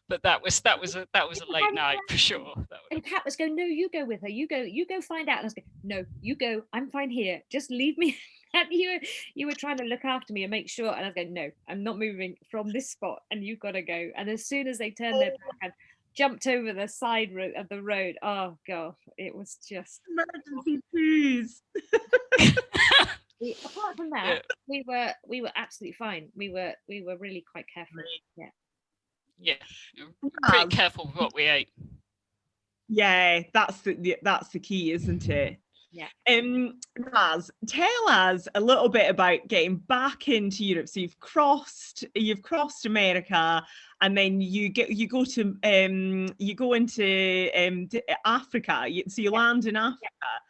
but that was a late night for sure. And Kat was going, "No, you go with her. You go find out." And I was going, "No, you go. I'm fine here. Just leave me." And you were trying to look after me and make sure. And I was going, "No, I'm not moving from this spot. And you've got to go." And as soon as they turned their back and jumped over the side of the road, oh god, it was just emergency poos. Apart from that, we were absolutely fine. We were really quite careful. Yeah, pretty careful with what we ate. Yeah, that's the key, isn't it? Yeah. Raz, tell us a little bit about getting back into Europe. So you've crossed America, and then you go into Africa. So you land in Africa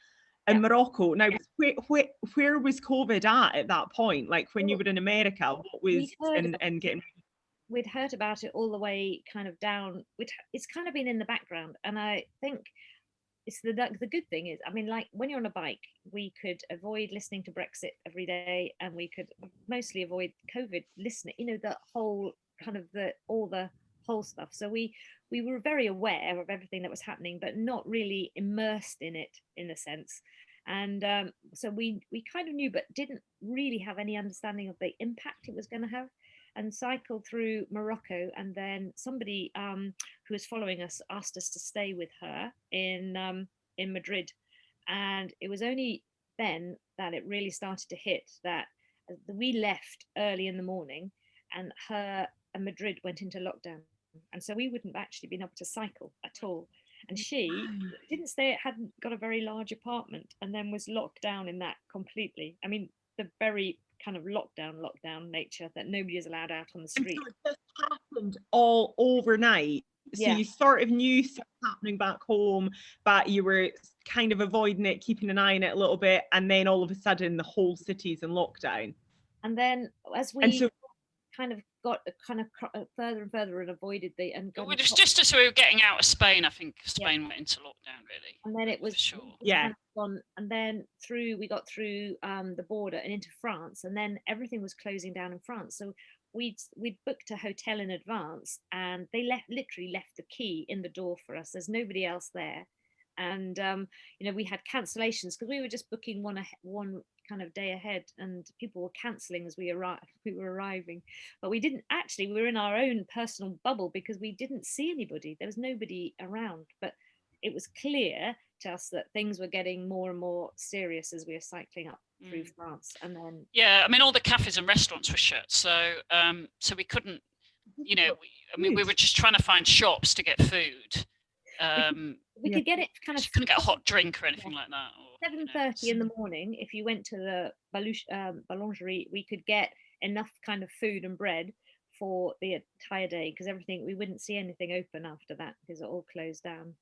and Morocco. Now, where was COVID at that point? Like when you were in America, what was and getting? We'd heard about it all the way kind of down. It's kind of been in the background, and I think it's the good thing is, I mean, like when you're on a bike, we could avoid listening to Brexit every day, and we could mostly avoid COVID listening. The whole kind of all the whole stuff. So we were very aware of everything that was happening, but not really immersed in it in a sense. And so we kind of knew, but didn't really have any understanding of the impact it was going to have. And cycled through Morocco, and then somebody who was following us asked us to stay with her in Madrid, and it was only then that it really started to hit that we left early in the morning, and Madrid went into lockdown, and so we wouldn't have actually been able to cycle at all. And she didn't stay; hadn't got a very large apartment, and then was locked down in that completely. I mean, the very kind of lockdown nature that nobody is allowed out on the street. And so it just happened all overnight. So you sort of knew something happening back home, but you were kind of avoiding it, keeping an eye on it a little bit, and then all of a sudden the whole city's in lockdown. And then as we kind of got further and further and avoided it was just as we were getting out of Spain, I think Spain went into lockdown really. And then it was sure. And then we got through the border and into France, and then everything was closing down in France. So we'd booked a hotel in advance, and they literally left the key in the door for us. There's nobody else there. And we had cancellations because we were just booking one kind of day ahead, and people were cancelling as we were arriving. But we didn't actually. We were in our own personal bubble because we didn't see anybody. There was nobody around. But it was clear to us that things were getting more and more serious as we were cycling up through France. And then I mean, all the cafes and restaurants were shut, so we couldn't. We were just trying to find shops to get food. We could get it kind of. Couldn't get a hot drink or anything like that. 7:30 in the morning, if you went to the boulangerie, we could get enough kind of food and bread for the entire day, because we wouldn't see anything open after that because it all closed down.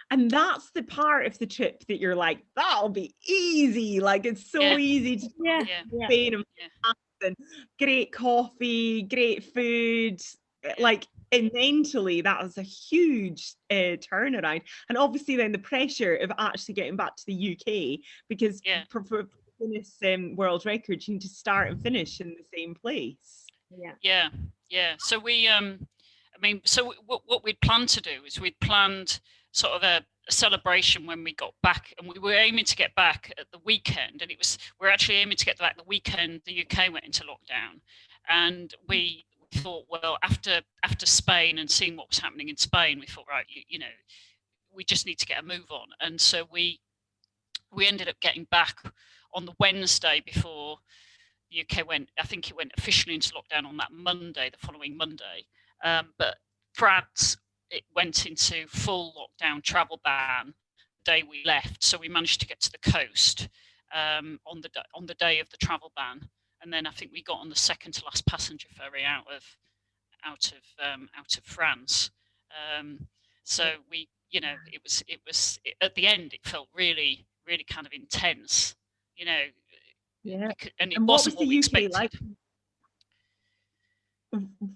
And that's the part of the trip that you're like, that'll be easy. Like it's so easy to Spain and great coffee, great food. Like, and mentally that was a huge turnaround. And obviously then the pressure of actually getting back to the UK, because for Guinness world record you need to start and finish in the same place. So we so what we'd planned to do is we'd planned sort of a celebration when we got back, and we were aiming to get back at the weekend, and we're actually aiming to get back the weekend the UK went into lockdown. And we thought, well, after Spain and seeing what was happening in Spain, we thought, right, we just need to get a move on. And so we ended up getting back on the Wednesday before the UK went, I think it went officially into lockdown on that Monday, the following Monday. But France, it went into full lockdown, travel ban the day we left. So we managed to get to the coast on the day of the travel ban. And then I think we got on the second to last passenger ferry out of France. So we, it was at the end, it felt really, really kind of intense, Yeah. and it And wasn't what we expected. like?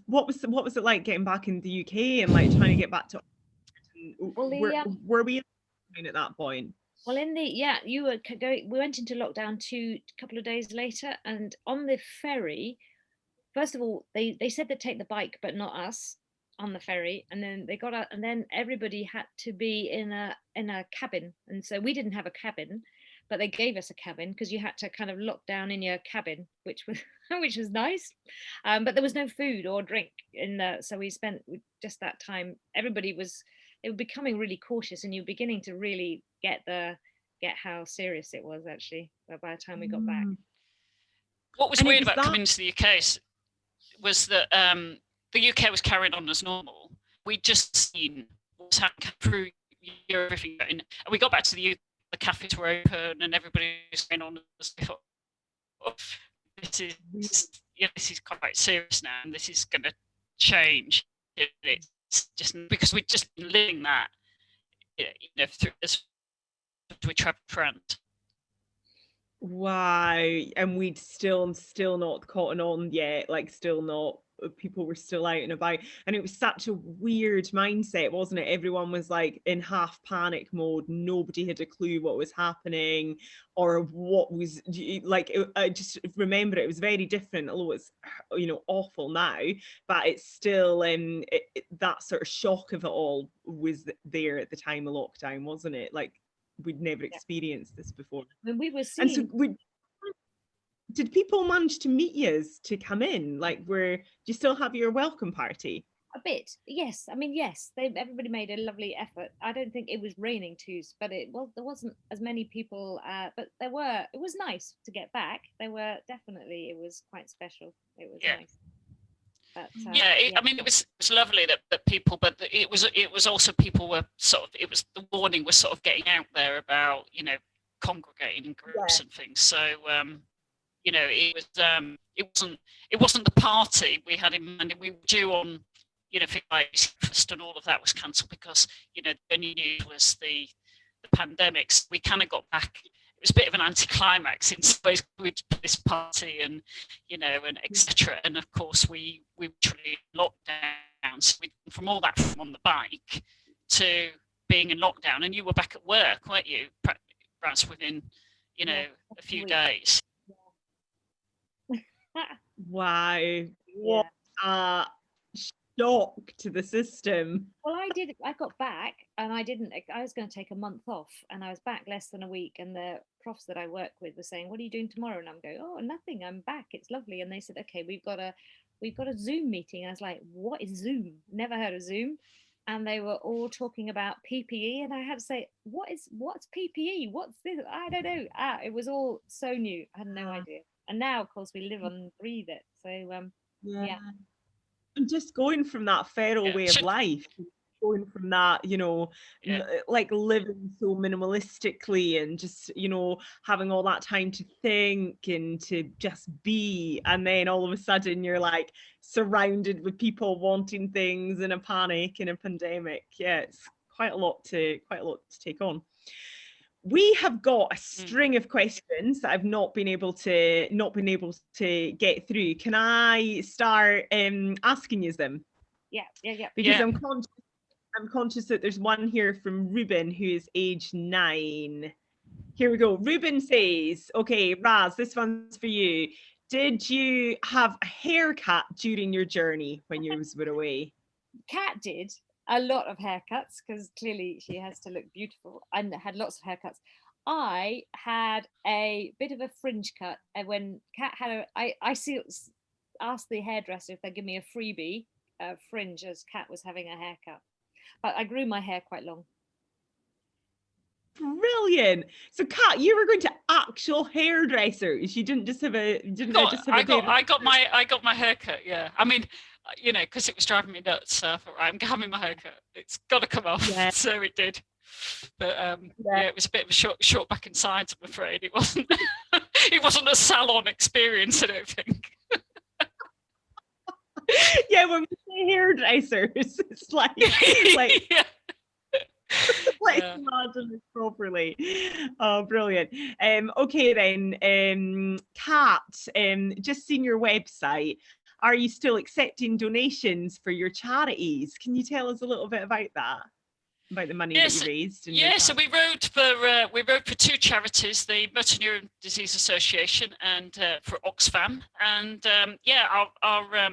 What was it like getting back in the UK and like trying to get back to? Well, were we at that point? Well, you were going. We went into lockdown a couple of days later, and on the ferry, first of all, they said they'd take the bike, but not us on the ferry. And then they got out, and then everybody had to be in a cabin, and so we didn't have a cabin, but they gave us a cabin because you had to kind of lock down in your cabin, which was which was nice. But there was no food or drink so we spent just that time. They were becoming really cautious, and you're beginning to really get how serious it was actually by the time we got back. What was weird about coming to the UK was that the UK was carried on as normal. We'd just seen what's happening through everything, and we got back to the UK. The cafes were open, and everybody was going on as before. This is quite serious now, and this is going to change. It's just because we've just been living that, through as we travel around. Wow, and we'd still not caught on yet, like still not, people were still out and about, and it was such a weird mindset, wasn't it? Everyone was like in half panic mode, nobody had a clue what was happening or what was like. I just remember it was very different, although it's awful now, but it's still that sort of shock of it all was there at the time of lockdown, wasn't it? Like we'd never experienced this before. When we were seeing, and so did people manage to meet you to come in? Like, do you still have your welcome party? A bit, yes. I mean, yes. Everybody made a lovely effort. I don't think it was raining too, but there wasn't as many people. But there were. It was nice to get back. There were definitely. It was quite special. It was nice. But, I mean, it was lovely that people, but it was also people were the warning was sort of getting out there about congregating in groups and things. So it wasn't the party we had in mind. We were due on things like breakfast, and all of that was cancelled because the only news was the pandemics. We kind of got back. It was a bit of an anticlimax in some ways with this party and and etc. And of course we literally locked down. So we from all that from on the bike to being in lockdown, and you were back at work, weren't you? Perhaps within a few days. Wow, what a shock to the system. Well, I got back and I was going to take a month off, and I was back less than a week, and the profs that I work with were saying, "What are you doing tomorrow?" And I'm going, "Oh, nothing, I'm back, it's lovely." And they said, "Okay, we've got a Zoom meeting." And I was like, "What is Zoom? Never heard of Zoom." And they were all talking about PPE, and I had to say, what's PPE? What's this? I don't know. It was all so new. I had no idea. And now, of course, we live and breathe it. So yeah. And just going from that feral way of life, going from that, like living so minimalistically and just, having all that time to think and to just be, and then all of a sudden you're like surrounded with people wanting things in a panic in a pandemic. Yeah, it's quite a lot to take on. We have got a string of questions that I've not been able to get through. Can I start asking you them? Yeah. Because I'm conscious that there's one here from Ruben, who is age 9. Here we go. Ruben says, okay, Raz, this one's for you. Did you have a haircut during your journey when you were away? Kat did a lot of haircuts because clearly she has to look beautiful, and had lots of haircuts. I had a bit of a fringe cut, and when Kat had I asked the hairdresser if they'd give me a freebie fringe as Kat was having a haircut, but I grew my hair quite long. Brilliant. So, Kat, you were going to actual hairdressers. You didn't just have a. You didn't just have a pair. I got my haircut. Yeah, I mean, you know, because it was driving me nuts. So I thought, right, I'm having my haircut. It's got to come off. Yeah. So it did. But yeah, it was a bit of a short back and sides. I'm afraid it wasn't. It wasn't a salon experience, I don't think. Yeah, when we say hairdressers, it's like yeah. like imagine it properly. Oh, brilliant. Okay then, Kat, just seen your website. Are you still accepting donations for your charities? Can you tell us a little bit about that? About the money that you raised? Yeah, so we wrote for two charities, the Motor Neuron Disease Association and for Oxfam, and our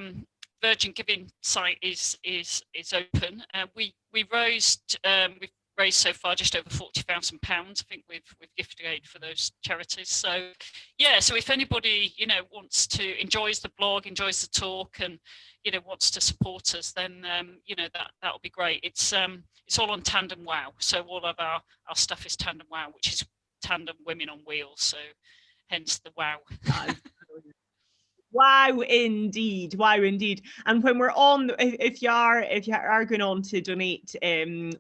Virgin Giving site is open. We've raised so far just over £40,000. I think we've gifted for those charities. So yeah, so if anybody wants to enjoys the blog, enjoys the talk, and wants to support us, then that'll be great. It's all on Tandem Wow. So all of our stuff is Tandem Wow, which is Tandem Women on Wheels. So hence the wow. Wow, indeed. Wow, indeed. And when we're on, if you are going on to donate,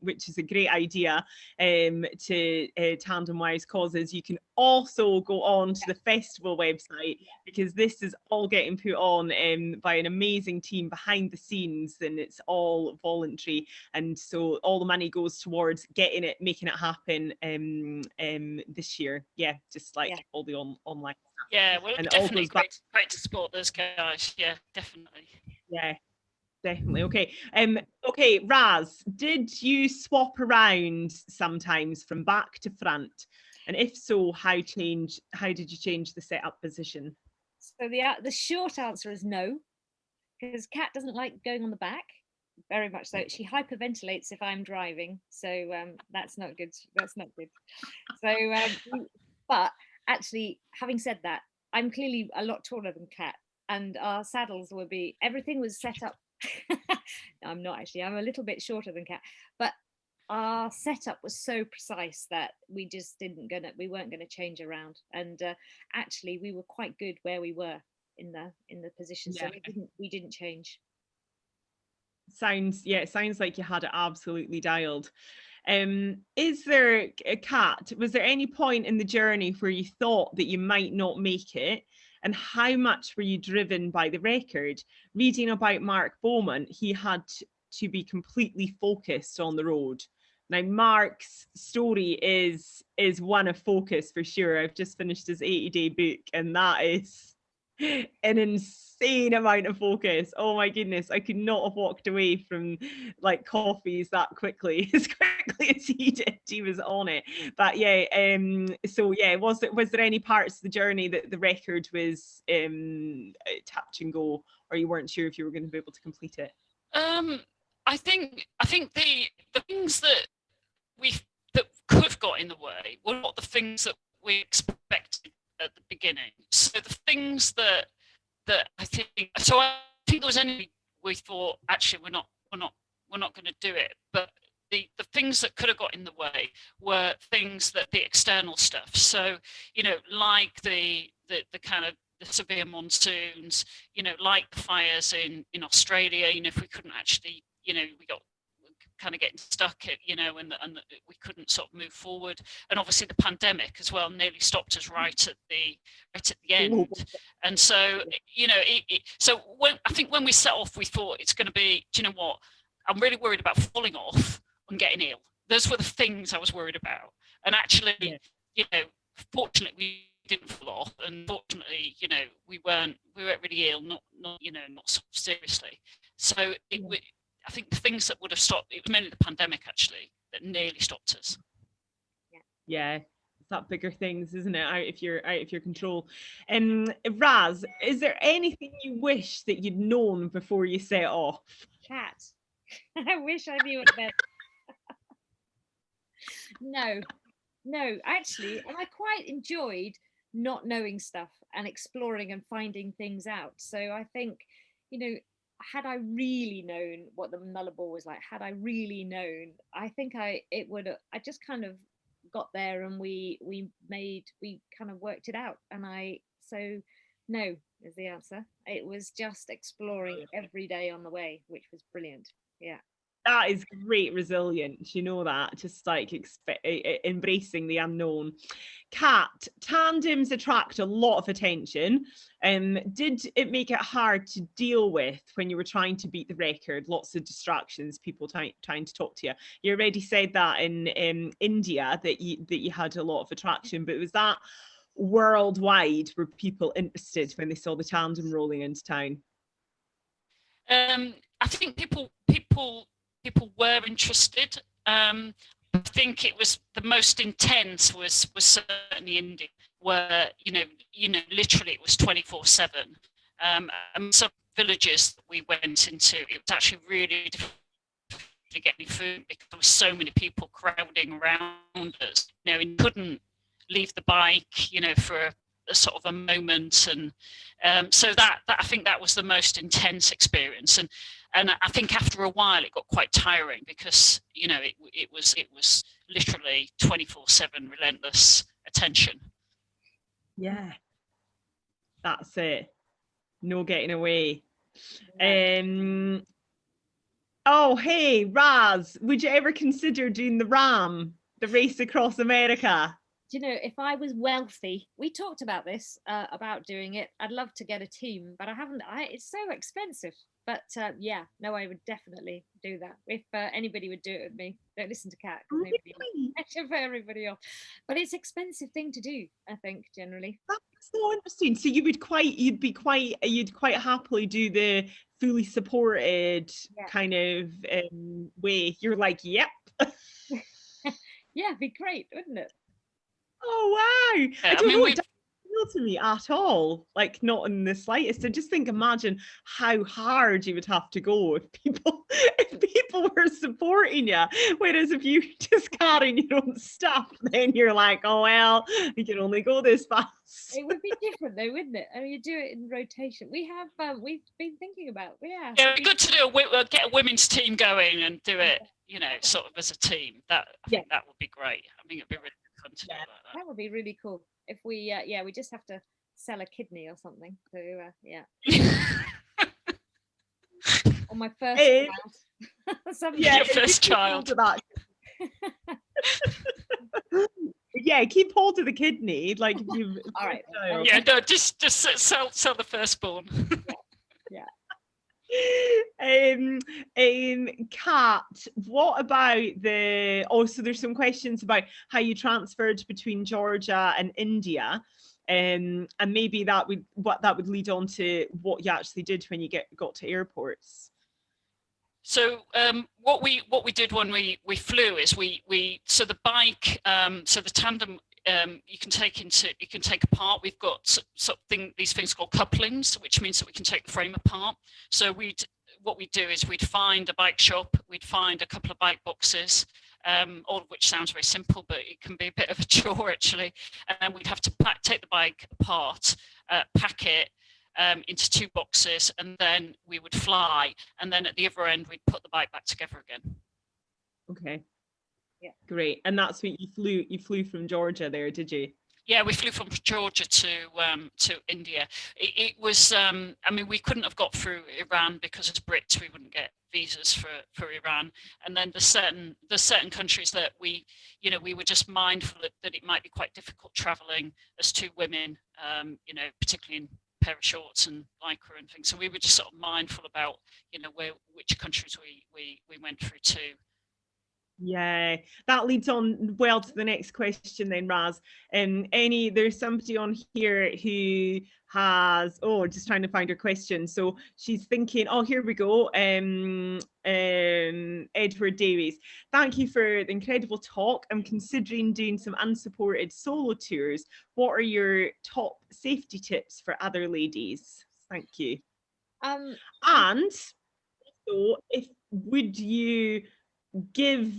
which is a great idea, to Tandem Wise causes, you can also go on to the festival website, because this is all getting put on by an amazing team behind the scenes, and it's all voluntary. And so all the money goes towards making it happen this year. Yeah, just like all the online stuff. Yeah, well, it's definitely great to support those guys. Yeah, definitely. Yeah, definitely. Okay. Okay, Raz, did you swap around sometimes from back to front? And if so, how did you change the setup position? So the short answer is no, because Kat doesn't like going on the back. Very much so. She hyperventilates if I'm driving, so that's not good. That's not good. So, but actually, having said that, I'm clearly a lot taller than Kat, and our saddles everything was set up. No, I'm not actually. I'm a little bit shorter than Kat, but our setup was so precise that we weren't gonna change around, and actually we were quite good where we were in the position, so we didn't change. Sounds like you had it absolutely dialed. Is there, Kat, was there any point in the journey where you thought that you might not make it? And how much were you driven by the record? Reading about Mark Bowman, he had to be completely focused on the road. Now, Mark's story is one of focus for sure. I've just finished his 80-day book, and that is an insane amount of focus. Oh my goodness, I could not have walked away from like coffees that quickly as he did. He was on it. But yeah, so yeah, was there any parts of the journey that the record was touch and go, or you weren't sure if you were going to be able to complete it? I think the things that could have got in the way were not the things that we expected at the beginning. So the things that I think there was any we thought actually we're not going to do it, but the things that could have got in the way were things that the external stuff. So like the kind of the severe monsoons, like the fires in Australia. If we couldn't actually, we got kind of getting stuck, and we couldn't sort of move forward, and obviously the pandemic as well nearly stopped us right at the end. And so so when we set off, we thought it's going to be, do you know what, I'm really worried about falling off and getting ill. Those were the things I was worried about, and actually fortunately we didn't fall off, and fortunately we weren't really ill, not so seriously. So I think the things that would have stopped, it was mainly the pandemic actually that nearly stopped us. Yeah, it's that bigger things, isn't it? Out of your control. Raz, is there anything you wish that you'd known before you set off? Cat. I wish I knew it better. No, actually, and I quite enjoyed not knowing stuff and exploring and finding things out. So I think, had I really known what the Nullarbor was like, had I really known, I think I just kind of got there and we kind of worked it out. And no is the answer. It was just exploring every day on the way, which was brilliant. Yeah. That is great resilience, that, just like embracing the unknown. Kat, tandems attract a lot of attention. Did it make it hard to deal with when you were trying to beat the record? Lots of distractions, people trying to talk to you. You already said that in India that you had a lot of attraction, but was that worldwide? Were people interested when they saw the tandem rolling into town? I think people were interested. I think it was the most intense was certainly India, where literally it was 24/7. And some villages that we went into, it was actually really difficult to get any food because there were so many people crowding around us. And couldn't leave the bike, for a sort of a moment, and so that I think that was the most intense experience, and I think after a while it got quite tiring because it was literally 24/7 relentless attention. Yeah, that's it. No getting away. Oh, hey, Raz, would you ever consider doing the race across America? If I was wealthy, we talked about this, about doing it. I'd love to get a team, but I haven't. It's so expensive. But yeah, no, I would definitely do that. If anybody would do it with me, don't listen to Kat. Really? I should put everybody off. But it's an expensive thing to do, I think, generally. That's so interesting. So you'd quite happily do the fully supported kind of way. You're like, yep. Yeah, it'd be great, wouldn't it? Oh wow! Yeah, I don't know. It doesn't feel to me at all, like not in the slightest. I just think, imagine how hard you would have to go if people were supporting you. Whereas if you just carrying your own stuff, then you're like, oh well, you can only go this fast. It would be different though, wouldn't it? I mean, you do it in rotation. we've been thinking about, yeah, it'd be good to do get a women's team going and do it, sort of as a team. I think that would be great. I think it'd be really fun to do like that. That would be really cool. If we we just have to sell a kidney or something. So on my first child. Your first child. Yeah, keep hold of the kidney. Like if you've all right. Yeah, no, just sell the firstborn. Yeah. Kat, what about so there's some questions about how you transferred between Georgia and India, and maybe that would lead on to what you actually did when you got to airports. So what we did when we flew is so the bike, so the tandem, you can take apart. We've got these things called couplings, which means that we can take the frame apart. So what we'd do is we'd find a bike shop, we'd find a couple of bike boxes, all of which sounds very simple, but it can be a bit of a chore actually. And then we'd have to take the bike apart, pack it into 2 boxes, and then we would fly. And then at the other end, we'd put the bike back together again. Okay. Yeah. Great. And that's when you flew from Georgia there, did you? Yeah, we flew from Georgia to India. It was, we couldn't have got through Iran because as Brits we wouldn't get visas for Iran. And then there's certain countries that we were just mindful that it might be quite difficult traveling as 2 women, particularly in a pair of shorts and lycra and things. So we were just sort of mindful about, which countries we went through to. Yeah, that leads on well to the next question then, Raz. There's somebody on here who has, just trying to find her question. So she's thinking, here we go. Edward Davies, thank you for the incredible talk. I'm considering doing some unsupported solo tours. What are your top safety tips for other ladies? Thank you. And so would you give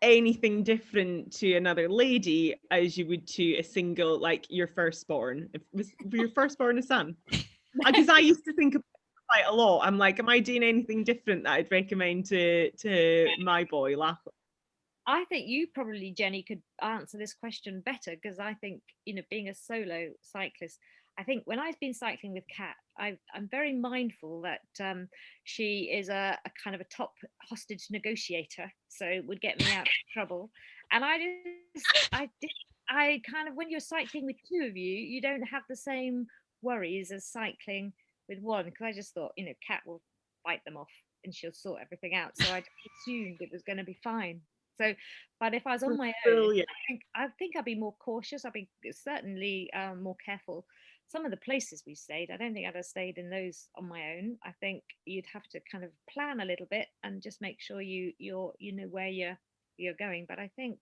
anything different to another lady as you would to a single, like your firstborn? Was your firstborn a son? Because I used to think about it quite a lot. I'm like, am I doing anything different that I'd recommend to my boy Lachlan? I think you probably, Jenny, could answer this question better, because I think, being a solo cyclist, I think when I've been cycling with Kat, I'm very mindful that she is a kind of a top hostage negotiator, so it would get me out of trouble. And I kind of, when you're cycling with two of you, you don't have the same worries as cycling with one, because I just thought, Kat will fight them off and she'll sort everything out. So I assumed it was going to be fine. So, but if I was on my own, Brilliant. I think I'd be more cautious. I'd be certainly more careful. Some of the places we stayed, I don't think I'd have stayed in those on my own. I think you'd have to kind of plan a little bit and just make sure you know where you're going. But I think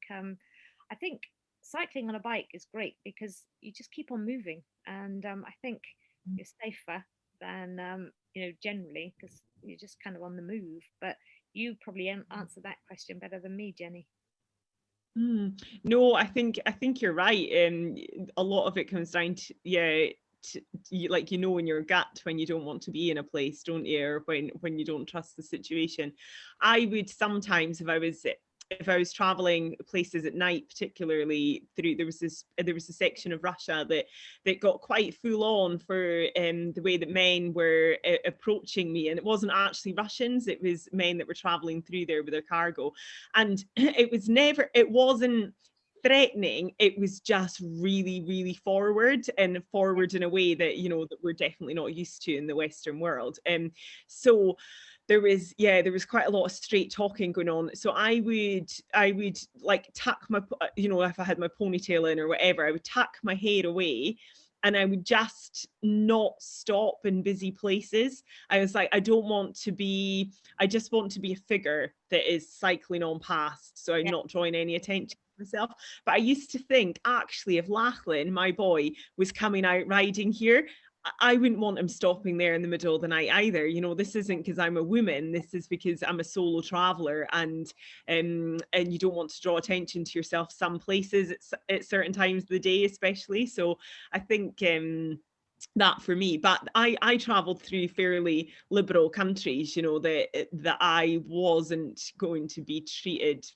cycling on a bike is great because you just keep on moving, and I think you're safer than generally, because you're just kind of on the move. But you probably answer that question better than me, Jenny. No, I think you're right. A lot of it comes down to like, in your gut when you don't want to be in a place, don't you, or when you don't trust the situation. I would sometimes, if I was traveling places at night, particularly there was a section of Russia that got quite full on for the way that men were approaching me, and it wasn't actually Russians, it was men that were traveling through there with their cargo, and it wasn't threatening, it was just really, really forward in a way that that we're definitely not used to in the Western world. So there was quite a lot of straight talking going on. So I would like tuck my, if I had my ponytail in or whatever, I would tuck my hair away, and I would just not stop in busy places. I was like, I just want to be a figure that is cycling on past, so I'm not drawing any attention to myself. But I used to think, actually, if Lachlan, my boy, was coming out riding here, I wouldn't want him stopping there in the middle of the night either. This isn't because I'm a woman, this is because I'm a solo traveler, and you don't want to draw attention to yourself some places at certain times of the day, especially. So I think that for me, but I traveled through fairly liberal countries, that I wasn't going to be treated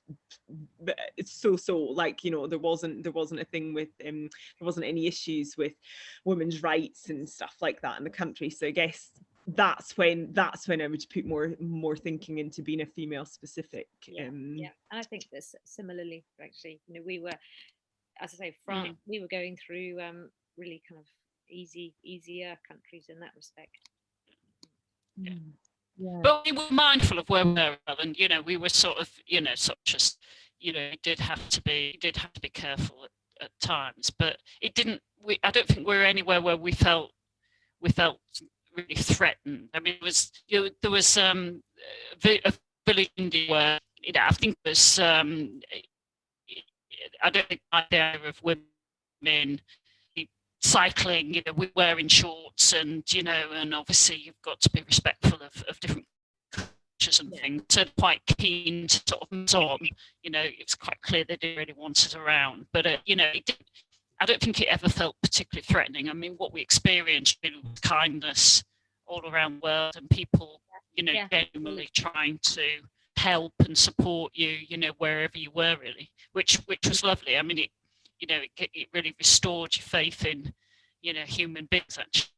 so like, there wasn't a thing with there wasn't any issues with women's rights and stuff like that in the country. So I guess that's when I would put more thinking into being a female specific. And I think this similarly, actually, we were, as I say, France, we were going through really kind of easier countries in that respect. But we were mindful of where we were, and we were sort of just did have to be careful at times, but it didn't. I don't think we were anywhere where we felt really threatened. I mean, there was a village in India where I think it was I don't think the idea of women cycling, we wear in shorts, and and obviously you've got to be respectful of different cultures and things. So quite keen to sort of move on. It was quite clear they didn't really want us around, but it didn't. I don't think it ever felt particularly threatening. I mean, what we experienced really was kindness all around the world, and people, genuinely trying to help and support you, wherever you were, really, which was lovely. I mean, it really restored your faith in, human beings, actually.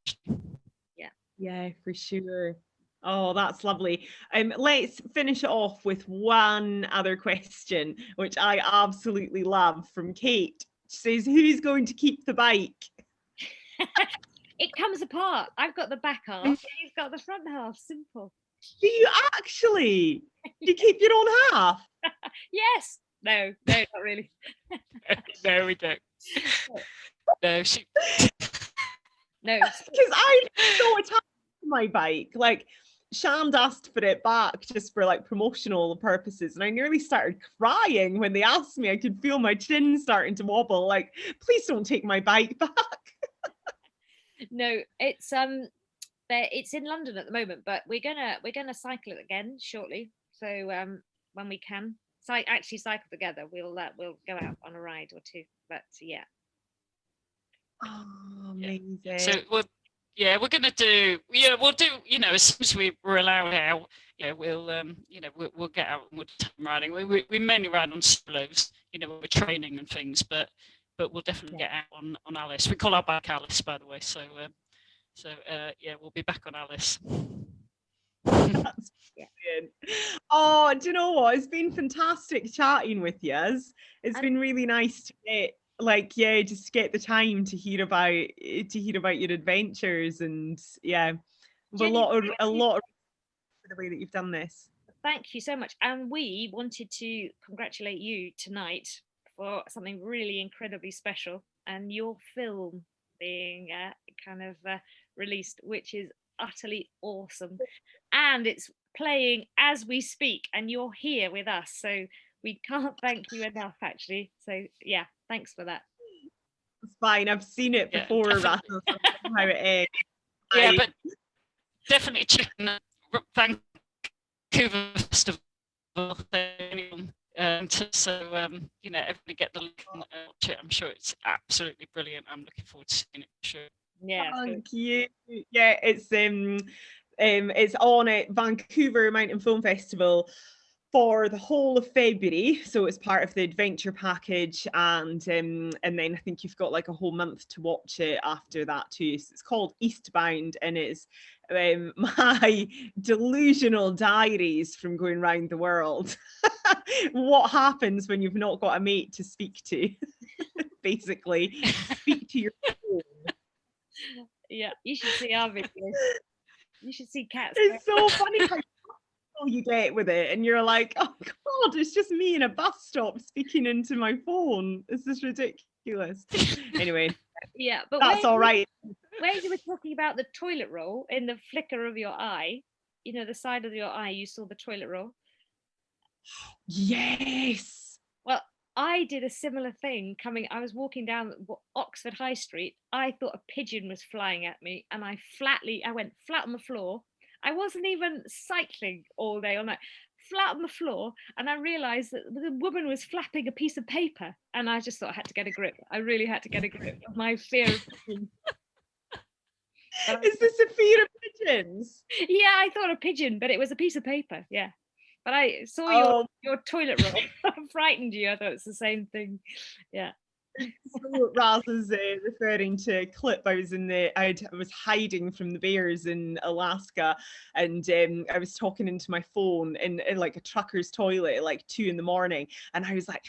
Yeah, for sure. Oh, that's lovely. Let's finish it off with one other question, which I absolutely love, from Kate. She says, who's going to keep the bike? It comes apart. I've got the back half, and he's got the front half. Simple. Do you actually? Do you keep your own half? Yes. No, not really. No, we don't. No, no, because I'm so attached to my bike. Like, Shand asked for it back just for like promotional purposes, and I nearly started crying when they asked me. I could feel my chin starting to wobble. Like, please don't take my bike back. No, it's in London at the moment, but we're gonna cycle it again shortly. So when we can actually cycle together, we'll go out on a ride or two. But yeah. Oh, amazing. So we're going to do, we'll do, as soon as we're allowed out, yeah, we'll we'll get out and we'll do time riding. We mainly ride on solos, we're training and things, but we'll definitely get out on Alice. We call our bike Alice, by the way. So yeah, we'll be back on Alice. That's brilliant. Oh, do you know what? It's been fantastic chatting with you. It's been really nice to get just get the time to hear about your adventures, and a lot of the way that you've done this. Thank you so much. And we wanted to congratulate you tonight for something really incredibly special, and your film being released, which is utterly awesome. And it's playing as we speak, and you're here with us. So we can't thank you enough, actually. So yeah, thanks for that. It's fine. I've seen it before, Rachael. So I know how it is. Yeah, but definitely check Vancouver Festival. Everybody get the link and watch it. I'm sure it's absolutely brilliant. I'm looking forward to seeing it for sure. Yeah, thank you. Yeah, it's on at Vancouver Mountain Film Festival for the whole of February, so it's part of the adventure package, and then I think you've got like a whole month to watch it after that too. So it's called Eastbound, and it's my delusional diaries from going around the world. What happens when you've not got a mate to speak to? Basically, speak to your phone. Yeah, you should see our videos. You should see Cats. It's so funny how you get with it, and you're like, oh god, it's just me in a bus stop speaking into my phone. This is ridiculous. Anyway, yeah, but that's all right. Where you were talking about the toilet roll, in the flicker of your eye, the side of your eye, you saw the toilet roll. Yes. Well, I did a similar thing I was walking down Oxford High Street. I thought a pigeon was flying at me, and I went flat on the floor. I wasn't even cycling all day or night, flat on the floor, and I realized that the woman was flapping a piece of paper, and I just thought I had to get a grip. I really had to get a grip of my fear of pigeons. Is this a fear of pigeons? Yeah, I thought a pigeon, but it was a piece of paper. Yeah. But I saw your toilet roll. Frightened you. I thought it's the same thing. Yeah. So Raz is referring to a clip. I was hiding from the bears in Alaska, and I was talking into my phone in like a trucker's toilet at like 2 a.m, and I was like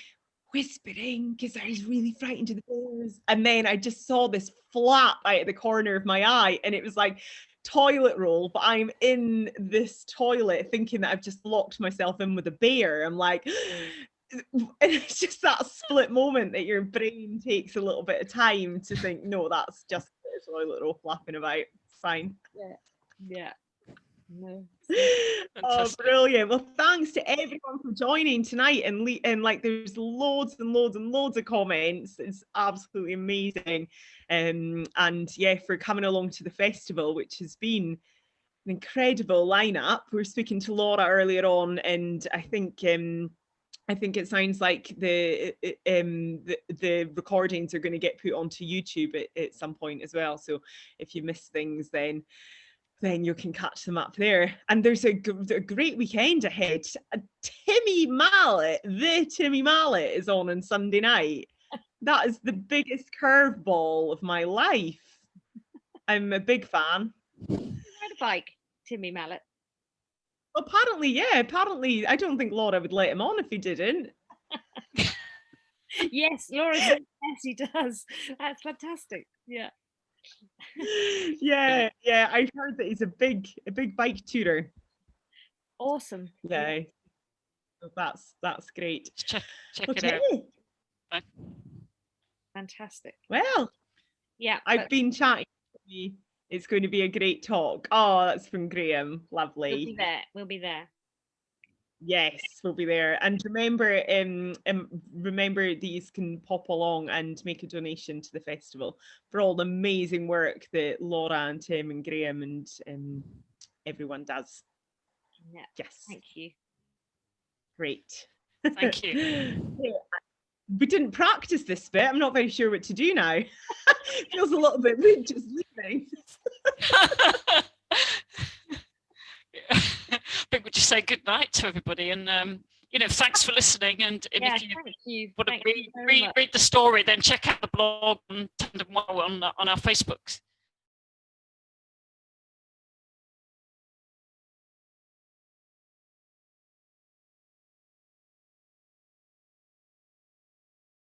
whispering because I was really frightened of the bears. And then I just saw this flap out of the corner of my eye, and it was like toilet roll, but I'm in this toilet thinking that I've just locked myself in with a bear. I'm like, and it's just that split moment that your brain takes a little bit of time to think, no, that's just a toilet roll flapping about. It's fine. Yeah. No. Oh, brilliant. Well, thanks to everyone for joining tonight, and like there's loads and loads and loads of comments. It's absolutely amazing. And yeah, for coming along to the festival, which has been an incredible lineup. We were speaking to Laura earlier on, and I think it sounds like the recordings are going to get put onto YouTube at some point as well. So if you miss things, then you can catch them up there. And there's a great weekend ahead. The Timmy Mallet is on Sunday night. That is the biggest curveball of my life. I'm a big fan. You ride a bike, Timmy Mallet? Apparently, I don't think Laura would let him on if he didn't. Yes, Laura said yes, he does. That's fantastic. Yeah. Yeah, I heard that he's a big bike tourer. Awesome. Yeah. So that's great. Check it out. Bye. Fantastic. Well, yeah, I've been chatting. It's going to be a great talk. Oh, that's from Graham. Lovely. We'll be there. Yes, we'll be there. And remember, remember these can pop along and make a donation to the festival for all the amazing work that Laura and Tim and Graham and everyone does. Yeah. Yes. Thank you. Great. Thank you. We didn't practice this bit. I'm not very sure what to do now. Feels a little bit weird just leaving. I think we just say good night to everybody, and thanks for listening. And if you want to read the story, then check out the blog on Tandem on our Facebooks.